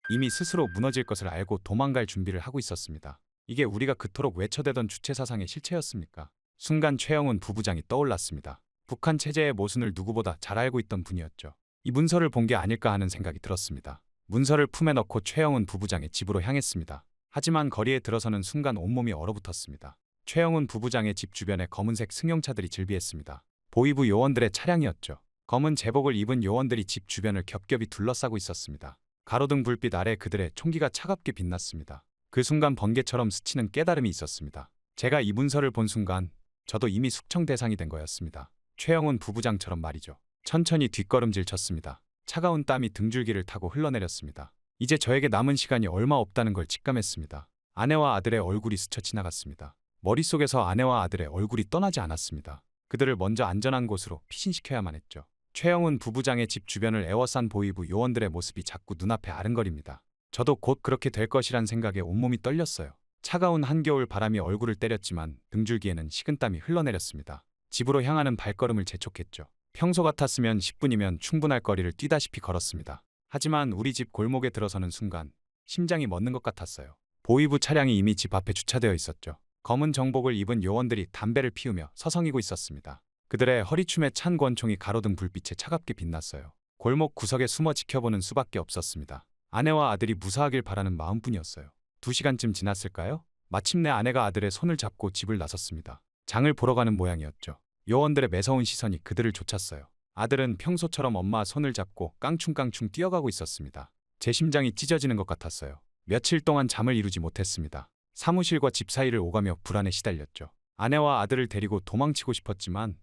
이미 스스로 무너질 것을 알고 도망갈 준비를 하고 있었습니다. 이게 우리가 그토록 외쳐대던 주체사상의 실체였습니까? 순간 최영훈 부부장이 떠올랐습니다. 북한 체제의 모순을 누구보다 잘 알고 있던 분이었죠. 이 문서를 본 게 아닐까 하는 생각이 들었습니다. 문서를 품에 넣고 최영훈 부부장의 집으로 향했습니다. 하지만 거리에 들어서는 순간 온몸이 얼어붙었습니다. 최영훈 부부장의 집 주변에 검은색 승용차들이 즐비했습니다. 보위부 요원들의 차량이었죠. 검은 제복을 입은 요원들이 집 주변을 겹겹이 둘러싸고 있었습니다. 가로등 불빛 아래 그들의 총기가 차갑게 빛났습니다. 그 순간 번개처럼 스치는 깨달음이 있었습니다. 제가 이 문서를 본 순간 저도 이미 숙청 대상이 된 거였습니다. 최영훈 부부장처럼 말이죠. 천천히 뒷걸음질 쳤습니다. 차가운 땀이 등줄기를 타고 흘러내렸습니다. 이제 저에게 남은 시간이 얼마 없다는 걸 직감했습니다. 아내와 아들의 얼굴이 스쳐 지나갔습니다. 머릿속에서 아내와 아들의 얼굴이 떠나지 않았습니다. 그들을 먼저 안전한 곳으로 피신시켜야만 했죠. 최영훈 부부장의 집 주변을 에워싼 보위부 요원들의 모습이 자꾸 눈앞에 아른거립니다. 저도 곧 그렇게 될 것이란 생각에 온몸이 떨렸어요. 차가운 한겨울 바람이 얼굴을 때렸지만 등줄기에는 식은땀이 흘러내렸습니다. 집으로 향하는 발걸음을 재촉했죠. 평소 같았으면 10분이면 충분할 거리를 뛰다시피 걸었습니다. 하지만 우리 집 골목에 들어서는 순간 심장이 멎는 것 같았어요. 보위부 차량이 이미 집 앞에 주차되어 있었죠. 검은 정복을 입은 요원들이 담배를 피우며 서성이고 있었습니다. 그들의 허리춤에 찬 권총이 가로등 불빛에 차갑게 빛났어요. 골목 구석에 숨어 지켜보는 수밖에 없었습니다. 아내와 아들이 무사하길 바라는 마음뿐이었어요. 2시간쯤 지났을까요? 마침내 아내가 아들의 손을 잡고 집을 나섰습니다. 장을 보러 가는 모양이었죠. 요원들의 매서운 시선이 그들을 쫓았어요. 아들은 평소처럼 엄마 손을 잡고 깡충깡충 뛰어가고 있었습니다. 제 심장이 찢어지는 것 같았어요. 며칠 동안 잠을 이루지 못했습니다. 사무실과 집 사이를 오가며 불안에 시달렸죠. 아내와 아들을 데리고 도망치고 싶었지만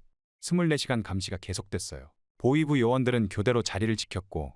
24시간 감시가 계속됐어요. 보위부 요원들은 교대로 자리를 지켰고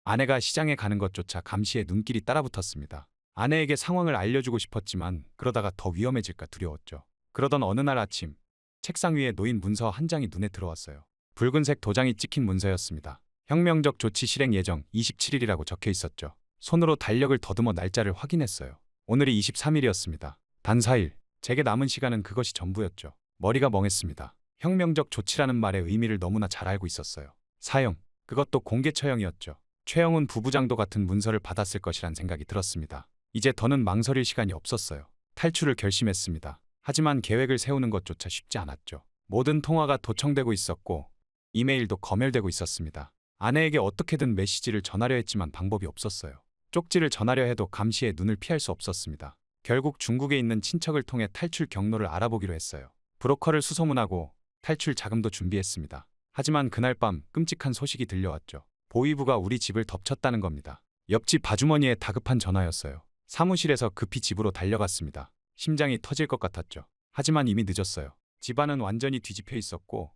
아내가 시장에 가는 것조차 감시에 눈길이 따라붙었습니다. 아내에게 상황을 알려주고 싶었지만 그러다가 더 위험해질까 두려웠죠. 그러던 어느 날 아침 책상 위에 놓인 문서 한 장이 눈에 들어왔어요. 붉은색 도장이 찍힌 문서였습니다. 혁명적 조치 실행 예정 27일이라고 적혀 있었죠. 손으로 달력을 더듬어 날짜를 확인했어요. 오늘이 23일이었습니다. 단 4일. 제게 남은 시간은 그것이 전부였죠. 머리가 멍했습니다. 혁명적 조치라는 말의 의미를 너무나 잘 알고 있었어요. 사형. 그것도 공개 처형이었죠. 최영훈 부부장도 같은 문서를 받았을 것이란 생각이 들었습니다. 이제 더는 망설일 시간이 없었어요. 탈출을 결심했습니다. 하지만 계획을 세우는 것조차 쉽지 않았죠. 모든 통화가 도청되고 있었고 이메일도 검열되고 있었습니다. 아내에게 어떻게든 메시지를 전하려 했지만 방법이 없었어요. 쪽지를 전하려 해도 감시에 눈을 피할 수 없었습니다. 결국 중국에 있는 친척을 통해 탈출 경로를 알아보기로 했어요. 브로커를 수소문하고 탈출 자금도 준비했습니다. 하지만 그날 밤 끔찍한 소식이 들려왔죠. 보위부가 우리 집을 덮쳤다는 겁니다. 옆집 아주머니의 다급한 전화였어요. 사무실에서 급히 집으로 달려갔습니다. 심장이 터질 것 같았죠. 하지만 이미 늦었어요. 집안은 완전히 뒤집혀 있었고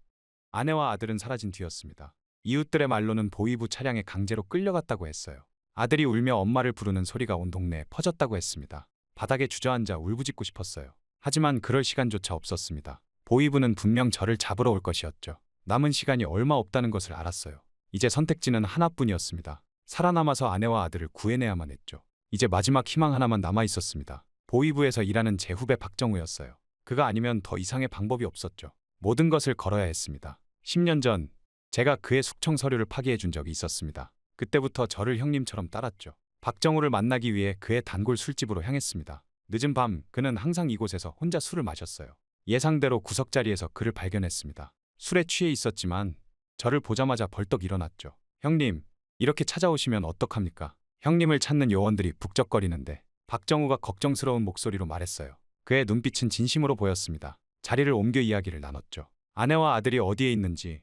아내와 아들은 사라진 뒤였습니다. 이웃들의 말로는 보위부 차량에 강제로 끌려갔다고 했어요. 아들이 울며 엄마를 부르는 소리가 온 동네에 퍼졌다고 했습니다. 바닥에 주저앉아 울부짖고 싶었어요. 하지만 그럴 시간조차 없었습니다. 보위부는 분명 저를 잡으러 올 것이었죠. 남은 시간이 얼마 없다는 것을 알았어요. 이제 선택지는 하나뿐이었습니다. 살아남아서 아내와 아들을 구해내야만 했죠. 이제 마지막 희망 하나만 남아 있었습니다. 보위부에서 일하는 제 후배 박정우였어요. 그가 아니면 더 이상의 방법이 없었죠. 모든 것을 걸어야 했습니다. 10년 전 제가 그의 숙청 서류를 파기해 준 적이 있었습니다. 그때부터 저를 형님처럼 따랐죠. 박정우를 만나기 위해 그의 단골 술집으로 향했습니다. 늦은 밤 그는 항상 이곳에서 혼자 술을 마셨어요. 예상대로 구석자리에서 그를 발견했습니다. 술에 취해 있었지만 저를 보자마자 벌떡 일어났죠. 형님, 이렇게 찾아오시면 어떡합니까? 형님을 찾는 요원들이 북적거리는데 박정우가 걱정스러운 목소리로 말했어요. 그의 눈빛은 진심으로 보였습니다. 자리를 옮겨 이야기를 나눴죠. 아내와 아들이 어디에 있는지,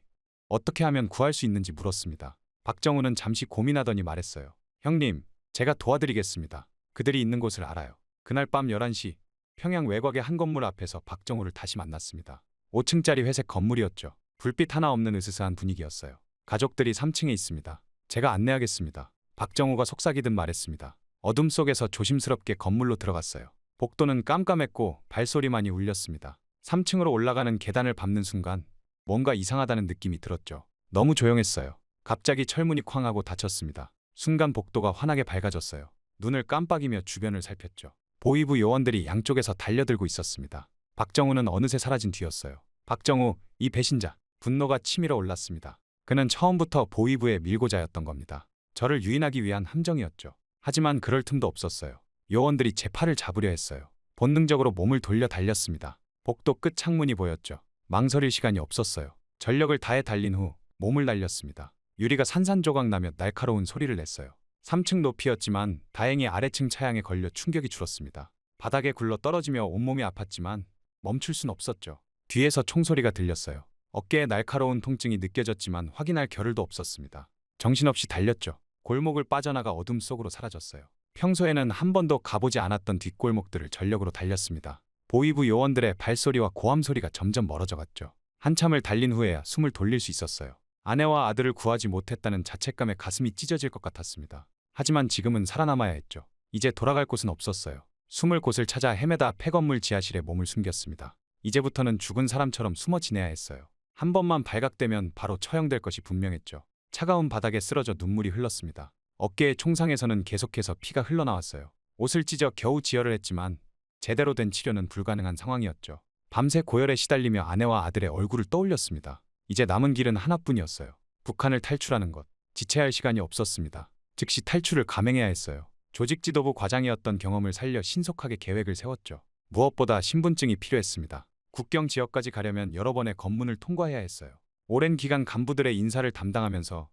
어떻게 하면 구할 수 있는지 물었습니다. 박정우는 잠시 고민하더니 말했어요. 형님, 제가 도와드리겠습니다. 그들이 있는 곳을 알아요. 그날 밤 11시 평양 외곽의 한 건물 앞에서 박정우를 다시 만났습니다. 5층짜리 회색 건물이었죠. 불빛 하나 없는 으스스한 분위기였어요. 가족들이 3층에 있습니다. 제가 안내하겠습니다. 박정우가 속삭이듯 말했습니다. 어둠 속에서 조심스럽게 건물로 들어갔어요. 복도는 깜깜했고 발소리만이 울렸습니다. 3층으로 올라가는 계단을 밟는 순간 뭔가 이상하다는 느낌이 들었죠. 너무 조용했어요. 갑자기 철문이 쾅 하고 닫혔습니다. 순간 복도가 환하게 밝아졌어요. 눈을 깜빡이며 주변을 살폈죠. 보위부 요원들이 양쪽에서 달려들고 있었습니다. 박정우는 어느새 사라진 뒤였어요. 박정우, 이 배신자. 분노가 치밀어 올랐습니다. 그는 처음부터 보위부의 밀고자였던 겁니다. 저를 유인하기 위한 함정이었죠. 하지만 그럴 틈도 없었어요. 요원들이 제 팔을 잡으려 했어요. 본능적으로 몸을 돌려 달렸습니다. 복도 끝 창문이 보였죠. 망설일 시간이 없었어요. 전력을 다해 달린 후 몸을 날렸습니다. 유리가 산산조각 나며 날카로운 소리를 냈어요. 3층 높이였지만 다행히 아래층 차양에 걸려 충격이 줄었습니다. 바닥에 굴러 떨어지며 온몸이 아팠지만 멈출 순 없었죠. 뒤에서 총소리가 들렸어요. 어깨에 날카로운 통증이 느껴졌지만 확인할 겨를도 없었습니다. 정신없이 달렸죠. 골목을 빠져나가 어둠 속으로 사라졌어요. 평소에는 한 번도 가보지 않았던 뒷골목들을 전력으로 달렸습니다. 보위부 요원들의 발소리와 고함 소리가 점점 멀어져 갔죠. 한참을 달린 후에야 숨을 돌릴 수 있었어요. 아내와 아들을 구하지 못했다는 자책감에 가슴이 찢어질 것 같았습니다. 하지만 지금은 살아남아야 했죠. 이제 돌아갈 곳은 없었어요. 숨을 곳을 찾아 헤매다 폐건물 지하실에 몸을 숨겼습니다. 이제부터는 죽은 사람처럼 숨어 지내야 했어요. 한 번만 발각되면 바로 처형될 것이 분명했죠. 차가운 바닥에 쓰러져 눈물이 흘렀습니다. 어깨의 총상에서는 계속해서 피가 흘러나왔어요. 옷을 찢어 겨우 지혈을 했지만 제대로 된 치료는 불가능한 상황이었죠. 밤새 고열에 시달리며 아내와 아들의 얼굴을 떠올렸습니다. 이제 남은 길은 하나뿐이었어요. 북한을 탈출하는 것. 지체할 시간이 없었습니다. 즉시 탈출을 감행해야 했어요. 조직 지도부 과장이었던 경험을 살려 신속하게 계획을 세웠죠. 무엇보다 신분증이 필요했습니다. 국경 지역까지 가려면 여러 번의 검문을 통과해야 했어요. 오랜 기간 간부들의 인사를 담당하면서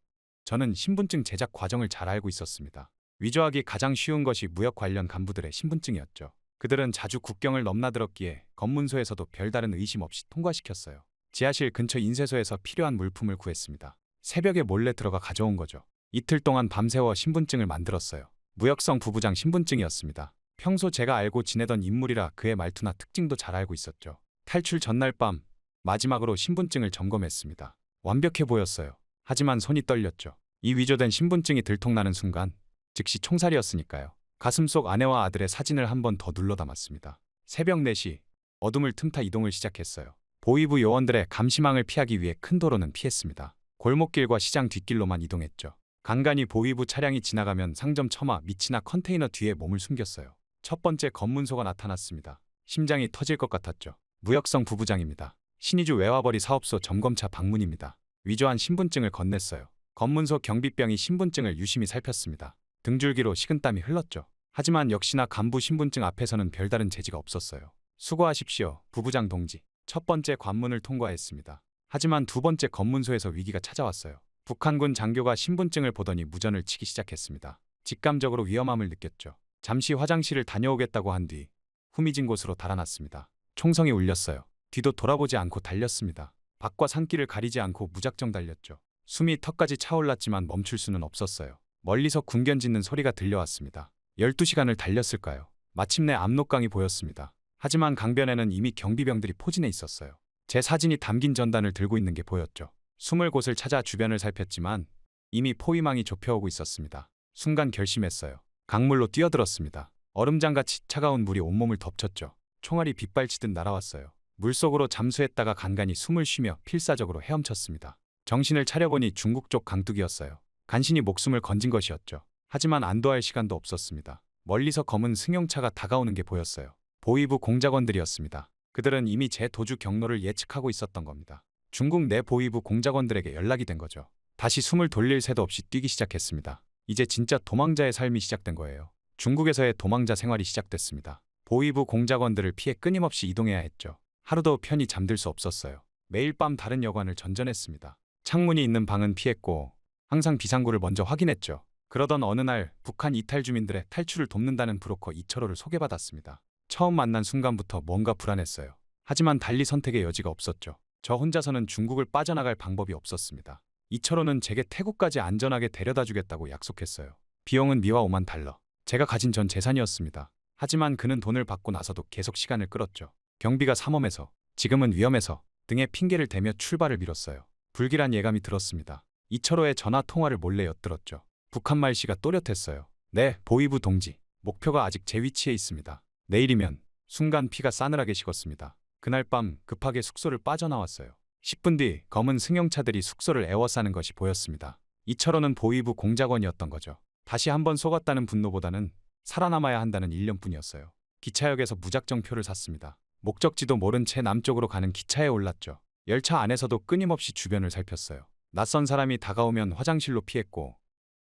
저는 신분증 제작 과정을 잘 알고 있었습니다. 위조하기 가장 쉬운 것이 무역 관련 간부들의 신분증이었죠. 그들은 자주 국경을 넘나들었기에 검문소에서도 별다른 의심 없이 통과시켰어요. 지하실 근처 인쇄소에서 필요한 물품을 구했습니다. 새벽에 몰래 들어가 가져온 거죠. 이틀 동안 밤새워 신분증을 만들었어요. 무역성 부부장 신분증이었습니다. 평소 제가 알고 지내던 인물이라 그의 말투나 특징도 잘 알고 있었죠. 탈출 전날 밤 마지막으로 신분증을 점검했습니다. 완벽해 보였어요. 하지만 손이 떨렸죠. 이 위조된 신분증이 들통나는 순간 즉시 총살이었으니까요. 가슴속 아내와 아들의 사진을 한 번 더 눌러 담았습니다. 새벽 4시 어둠을 틈타 이동을 시작했어요. 보위부 요원들의 감시망을 피하기 위해 큰 도로는 피했습니다. 골목길과 시장 뒷길로만 이동했죠. 간간히 보위부 차량이 지나가면 상점 처마 밑이나 컨테이너 뒤에 몸을 숨겼어요. 첫 번째 검문소가 나타났습니다. 심장이 터질 것 같았죠. 무역성 부부장입니다. 신의주 외화벌이 사업소 점검차 방문입니다. 위조한 신분증을 건넸어요. 검문소 경비병이 신분증을 유심히 살폈습니다. 등줄기로 식은땀이 흘렀죠. 하지만 역시나 간부 신분증 앞에서는 별다른 제지가 없었어요. 수고하십시오, 부부장 동지. 첫 번째 관문을 통과했습니다. 하지만 두 번째 검문소에서 위기가 찾아왔어요. 북한군 장교가 신분증을 보더니 무전을 치기 시작했습니다. 직감적으로 위험함을 느꼈죠. 잠시 화장실을 다녀오겠다고 한 뒤 후미진 곳으로 달아났습니다. 총성이 울렸어요. 뒤도 돌아보지 않고 달렸습니다. 밖과 산길을 가리지 않고 무작정 달렸죠. 숨이 턱까지 차올랐지만 멈출 수는 없었어요. 멀리서 궁견짖는 소리가 들려왔습니다. 12시간을 달렸을까요? 마침내 압록강이 보였습니다. 하지만 강변에는 이미 경비병들이 포진해 있었어요. 제 사진이 담긴 전단을 들고 있는 게 보였죠. 숨을 곳을 찾아 주변을 살폈지만 이미 포위망이 좁혀오고 있었습니다. 순간 결심했어요. 강물로 뛰어들었습니다. 얼음장같이 차가운 물이 온몸을 덮쳤죠. 총알이 빗발치듯 날아왔어요. 물속으로 잠수했다가 간간히 숨을 쉬며 필사적으로 헤엄쳤습니다. 정신을 차려보니 중국 쪽 강둑이었어요. 간신히 목숨을 건진 것이었죠. 하지만 안도할 시간도 없었습니다. 멀리서 검은 승용차가 다가오는 게 보였어요. 보위부 공작원들이었습니다. 그들은 이미 제 도주 경로를 예측하고 있었던 겁니다. 중국 내 보위부 공작원들에게 연락이 된 거죠. 다시 숨을 돌릴 새도 없이 뛰기 시작했습니다. 이제 진짜 도망자의 삶이 시작된 거예요. 중국에서의 도망자 생활이 시작됐습니다. 보위부 공작원들을 피해 끊임없이 이동해야 했죠. 하루도 편히 잠들 수 없었어요. 매일 밤 다른 여관을 전전했습니다. 창문이 있는 방은 피했고 항상 비상구를 먼저 확인했죠. 그러던 어느 날 북한 이탈 주민들의 탈출을 돕는다는 브로커 이철호를 소개받았습니다. 처음 만난 순간부터 뭔가 불안했어요. 하지만 달리 선택의 여지가 없었죠. 저 혼자서는 중국을 빠져나갈 방법이 없었습니다. 이철호는 제게 태국까지 안전하게 데려다 주겠다고 약속했어요. 비용은 미화 5만 달러. 제가 가진 전 재산이었습니다. 하지만 그는 돈을 받고 나서도 계속 시간을 끌었죠. 경비가 삼엄해서, 지금은 위험해서 등의 핑계를 대며 출발을 미뤘어요. 불길한 예감이 들었습니다. 이철호의 전화 통화를 몰래 엿들었죠. 북한말 씨가 또렷했어요. 네, 보위부 동지. 목표가 아직 제 위치에 있습니다. 내일이면. 순간 피가 싸늘하게 식었습니다. 그날 밤 급하게 숙소를 빠져나왔어요. 10분 뒤 검은 승용차들이 숙소를 에워싸는 것이 보였습니다. 이철호는 보위부 공작원이었던 거죠. 다시 한번 속았다는 분노보다는 살아남아야 한다는 일념뿐이었어요. 기차역에서 무작정 표를 샀습니다. 목적지도 모른 채 남쪽으로 가는 기차에 올랐죠. 열차 안에서도 끊임없이 주변을 살폈어요. 낯선 사람이 다가오면 화장실로 피했고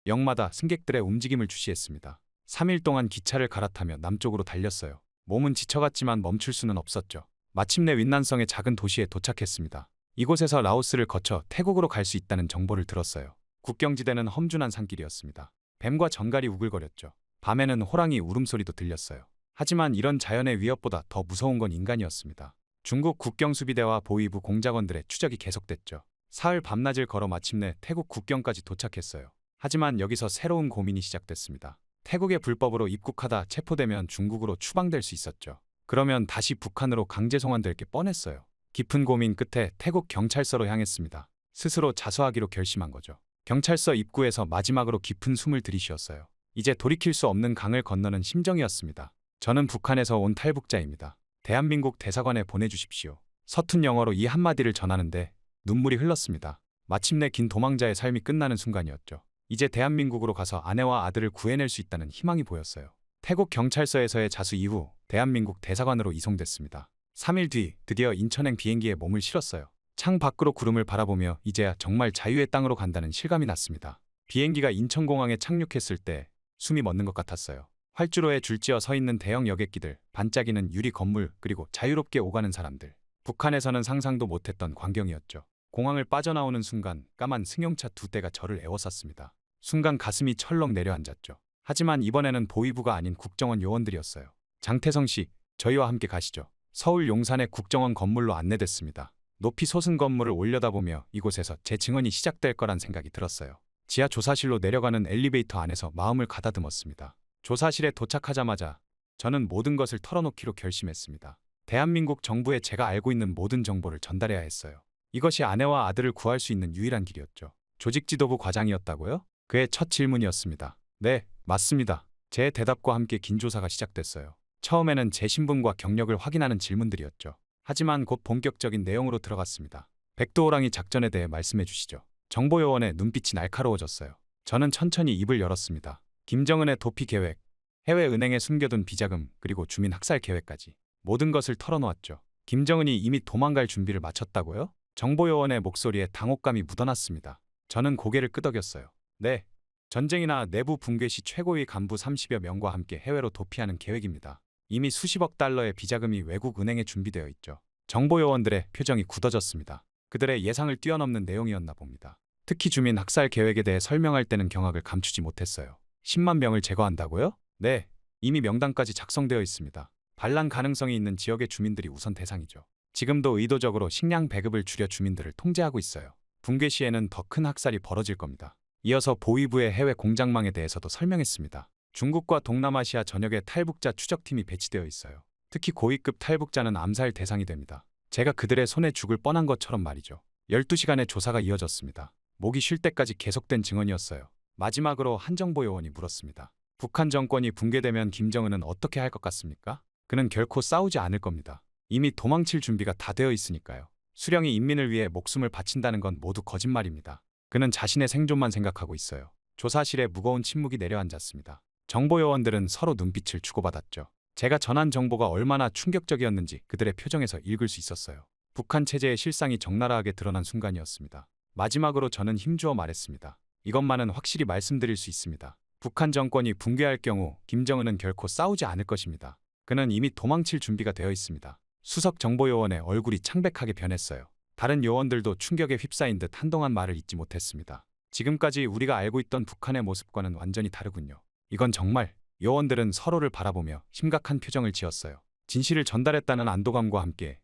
역마다 승객들의 움직임을 주시했습니다. 3일 동안 기차를 갈아타며 남쪽으로 달렸어요. 몸은 지쳐갔지만 멈출 수는 없었죠. 마침내 윈난성의 작은 도시에 도착했습니다. 이곳에서 라오스를 거쳐 태국으로 갈 수 있다는 정보를 들었어요. 국경지대는 험준한 산길이었습니다. 뱀과 정갈이 우글거렸죠. 밤에는 호랑이 울음소리도 들렸어요. 하지만 이런 자연의 위협보다 더 무서운 건 인간이었습니다. 중국 국경수비대와 보위부 공작원들의 추적이 계속됐죠. 사흘 밤낮을 걸어 마침내 태국 국경까지 도착했어요. 하지만 여기서 새로운 고민이 시작됐습니다. 태국에 불법으로 입국하다 체포되면 중국으로 추방될 수 있었죠. 그러면 다시 북한으로 강제 송환될 게 뻔했어요. 깊은 고민 끝에 태국 경찰서로 향했습니다. 스스로 자수하기로 결심한 거죠. 경찰서 입구에서 마지막으로 깊은 숨을 들이쉬었어요. 이제 돌이킬 수 없는 강을 건너는 심정이었습니다. 저는 북한에서 온 탈북자입니다. 대한민국 대사관에 보내주십시오. 서툰 영어로 이 한마디를 전하는데 눈물이 흘렀습니다. 마침내 긴 도망자의 삶이 끝나는 순간이었죠. 이제 대한민국으로 가서 아내와 아들을 구해낼 수 있다는 희망이 보였어요. 태국 경찰서에서의 자수 이후 대한민국 대사관으로 이송됐습니다. 3일 뒤 드디어 인천행 비행기에 몸을 실었어요. 창 밖으로 구름을 바라보며 이제야 정말 자유의 땅으로 간다는 실감이 났습니다. 비행기가 인천공항에 착륙했을 때 숨이 멎는 것 같았어요. 활주로에 줄지어 서 있는 대형 여객기들, 반짝이는 유리 건물, 그리고 자유롭게 오가는 사람들. 북한에서는 상상도 못했던 광경이었죠. 공항을 빠져나오는 순간 까만 승용차 2대가 저를 에워쌌습니다. 순간 가슴이 철렁 내려앉았죠. 하지만 이번에는 보위부가 아닌 국정원 요원들이었어요. 장태성 씨, 저희와 함께 가시죠. 서울 용산의 국정원 건물로 안내됐습니다. 높이 솟은 건물을 올려다보며 이곳에서 제 증언이 시작될 거란 생각이 들었어요. 지하 조사실로 내려가는 엘리베이터 안에서 마음을 가다듬었습니다. 조사실에 도착하자마자 저는 모든 것을 털어놓기로 결심했습니다. 대한민국 정부에 제가 알고 있는 모든 정보를 전달해야 했어요. 이것이 아내와 아들을 구할 수 있는 유일한 길이었죠. 조직지도부 과장이었다고요? 그의 첫 질문이었습니다. 네, 맞습니다. 제 대답과 함께 긴 조사가 시작됐어요. 처음에는 제 신분과 경력을 확인하는 질문들이었죠. 하지만 곧 본격적인 내용으로 들어갔습니다. 백도호랑이 작전에 대해 말씀해 주시죠. 정보요원의 눈빛이 날카로워졌어요. 저는 천천히 입을 열었습니다. 김정은의 도피 계획, 해외 은행에 숨겨둔 비자금, 그리고 주민 학살 계획까지 모든 것을 털어놓았죠. 김정은이 이미 도망갈 준비를 마쳤다고요? 정보요원의 목소리에 당혹감이 묻어났습니다. 저는 고개를 끄덕였어요. 네, 전쟁이나 내부 붕괴 시 최고위 간부 30여 명과 함께 해외로 도피하는 계획입니다. 이미 수십억 달러의 비자금이 외국 은행에 준비되어 있죠. 정보요원들의 표정이 굳어졌습니다. 그들의 예상을 뛰어넘는 내용이었나 봅니다. 특히 주민 학살 계획에 대해 설명할 때는 경악을 감추지 못했어요. 10만 명을 제거한다고요? 네, 이미 명단까지 작성되어 있습니다. 반란 가능성이 있는 지역의 주민들이 우선 대상이죠. 지금도 의도적으로 식량 배급을 줄여 주민들을 통제하고 있어요. 붕괴 시에는 더 큰 학살이 벌어질 겁니다. 이어서 보위부의 해외 공작망에 대해서도 설명했습니다. 중국과 동남아시아 전역에 탈북자 추적팀이 배치되어 있어요. 특히 고위급 탈북자는 암살 대상이 됩니다. 제가 그들의 손에 죽을 뻔한 것처럼 말이죠. 12시간의 조사가 이어졌습니다. 목이 쉴 때까지 계속된 증언이었어요. 마지막으로 한 정보 요원이 물었습니다. 북한 정권이 붕괴되면 김정은은 어떻게 할 것 같습니까? 그는 결코 싸우지 않을 겁니다. 이미 도망칠 준비가 다 되어 있으니까요. 수령이 인민을 위해 목숨을 바친다는 건 모두 거짓말입니다. 그는 자신의 생존만 생각하고 있어요. 조사실에 무거운 침묵이 내려앉았습니다. 정보 요원들은 서로 눈빛을 주고받았죠. 제가 전한 정보가 얼마나 충격적이었는지 그들의 표정에서 읽을 수 있었어요. 북한 체제의 실상이 적나라하게 드러난 순간이었습니다. 마지막으로 저는 힘주어 말했습니다. 이것만은 확실히 말씀드릴 수 있습니다. 북한 정권이 붕괴할 경우 김정은은 결코 싸우지 않을 것입니다. 그는 이미 도망칠 준비가 되어 있습니다. 수석 정보요원의 얼굴이 창백하게 변했어요. 다른 요원들도 충격에 휩싸인 듯 한동안 말을 잇지 못했습니다. 지금까지 우리가 알고 있던 북한의 모습과는 완전히 다르군요. 이건 정말. 요원들은 서로를 바라보며 심각한 표정을 지었어요. 진실을 전달했다는 안도감과 함께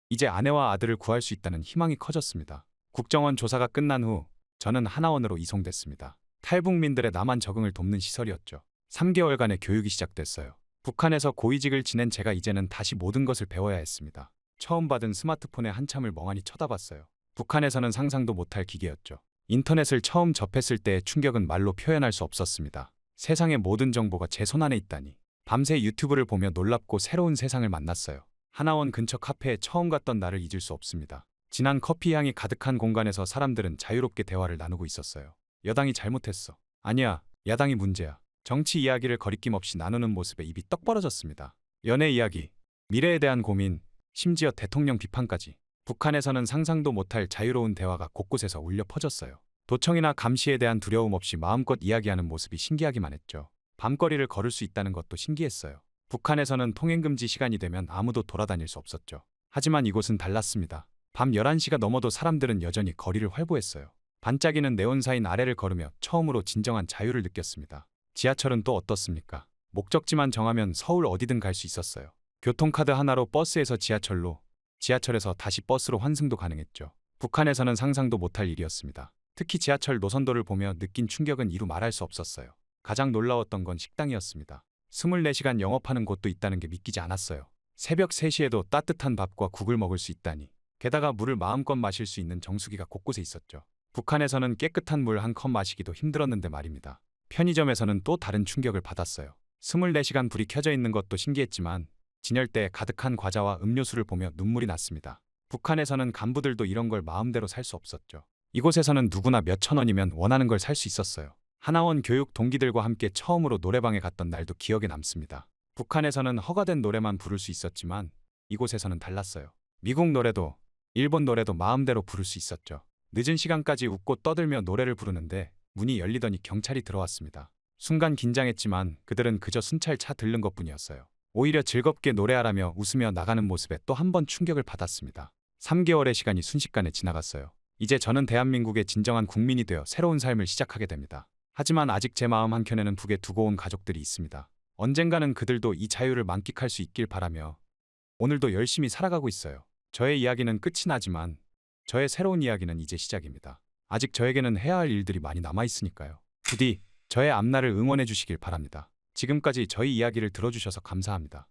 이제 아내와 아들을 구할 수 있다는 희망이 커졌습니다. 국정원 조사가 끝난 후 저는 하나원으로 이송됐습니다. 탈북민들의 남한 적응을 돕는 시설이었죠. 3개월간의 교육이 시작됐어요. 북한에서 고위직을 지낸 제가 이제는 다시 모든 것을 배워야 했습니다. 처음 받은 스마트폰에 한참을 멍하니 쳐다봤어요. 북한에서는 상상도 못할 기계였죠. 인터넷을 처음 접했을 때의 충격은 말로 표현할 수 없었습니다. 세상의 모든 정보가 제 손안에 있다니. 밤새 유튜브를 보며 놀랍고 새로운 세상을 만났어요. 하나원 근처 카페에 처음 갔던 날을 잊을 수 없습니다. 진한 커피 향이 가득한 공간에서 사람들은 자유롭게 대화를 나누고 있었어요. 여당이 잘못했어. 아니야, 야당이 문제야. 정치 이야기를 거리낌 없이 나누는 모습에 입이 떡 벌어졌습니다. 연애 이야기, 미래에 대한 고민, 심지어 대통령 비판까지. 북한에서는 상상도 못할 자유로운 대화가 곳곳에서 울려 퍼졌어요. 도청이나 감시에 대한 두려움 없이 마음껏 이야기하는 모습이 신기하기만 했죠. 밤거리를 걸을 수 있다는 것도 신기했어요. 북한에서는 통행금지 시간이 되면 아무도 돌아다닐 수 없었죠. 하지만 이곳은 달랐습니다. 밤 11시가 넘어도 사람들은 여전히 거리를 활보했어요. 반짝이는 네온사인 아래를 걸으며 처음으로 진정한 자유를 느꼈습니다. 지하철은 또 어떻습니까? 목적지만 정하면 서울 어디든 갈 수 있었어요. 교통카드 하나로 버스에서 지하철로, 지하철에서 다시 버스로 환승도 가능했죠. 북한에서는 상상도 못할 일이었습니다. 특히 지하철 노선도를 보며 느낀 충격은 이루 말할 수 없었어요. 가장 놀라웠던 건 식당이었습니다. 24시간 영업하는 곳도 있다는 게 믿기지 않았어요. 새벽 3시에도 따뜻한 밥과 국을 먹을 수 있다니. 게다가 물을 마음껏 마실 수 있는 정수기가 곳곳에 있었죠. 북한에서는 깨끗한 물 한 컵 마시기도 힘들었는데 말입니다. 편의점에서는 또 다른 충격을 받았어요. 24시간 불이 켜져 있는 것도 신기했지만 진열대에 가득한 과자와 음료수를 보며 눈물이 났습니다. 북한에서는 간부들도 이런 걸 마음대로 살 수 없었죠. 이곳에서는 누구나 몇천 원이면 원하는 걸 살 수 있었어요. 하나원 교육 동기들과 함께 처음으로 노래방에 갔던 날도 기억에 남습니다. 북한에서는 허가된 노래만 부를 수 있었지만 이곳에서는 달랐어요. 미국 노래도 일본 노래도 마음대로 부를 수 있었죠. 늦은 시간까지 웃고 떠들며 노래를 부르는데 문이 열리더니 경찰이 들어왔습니다. 순간 긴장했지만 그들은 그저 순찰 차 들른 것뿐이었어요. 오히려 즐겁게 노래하라며 웃으며 나가는 모습에 또 한 번 충격을 받았습니다. 3개월의 시간이 순식간에 지나갔어요. 이제 저는 대한민국의 진정한 국민이 되어 새로운 삶을 시작하게 됩니다. 하지만 아직 제 마음 한켠에는 북에 두고 온 가족들이 있습니다. 언젠가는 그들도 이 자유를 만끽할 수 있길 바라며 오늘도 열심히 살아가고 있어요. 저의 이야기는 끝이 나지만 저의 새로운 이야기는 이제 시작입니다. 아직 저에게는 해야 할 일들이 많이 남아있으니까요. 부디 저의 앞날을 응원해 주시길 바랍니다. 지금까지 저희 이야기를 들어주셔서 감사합니다.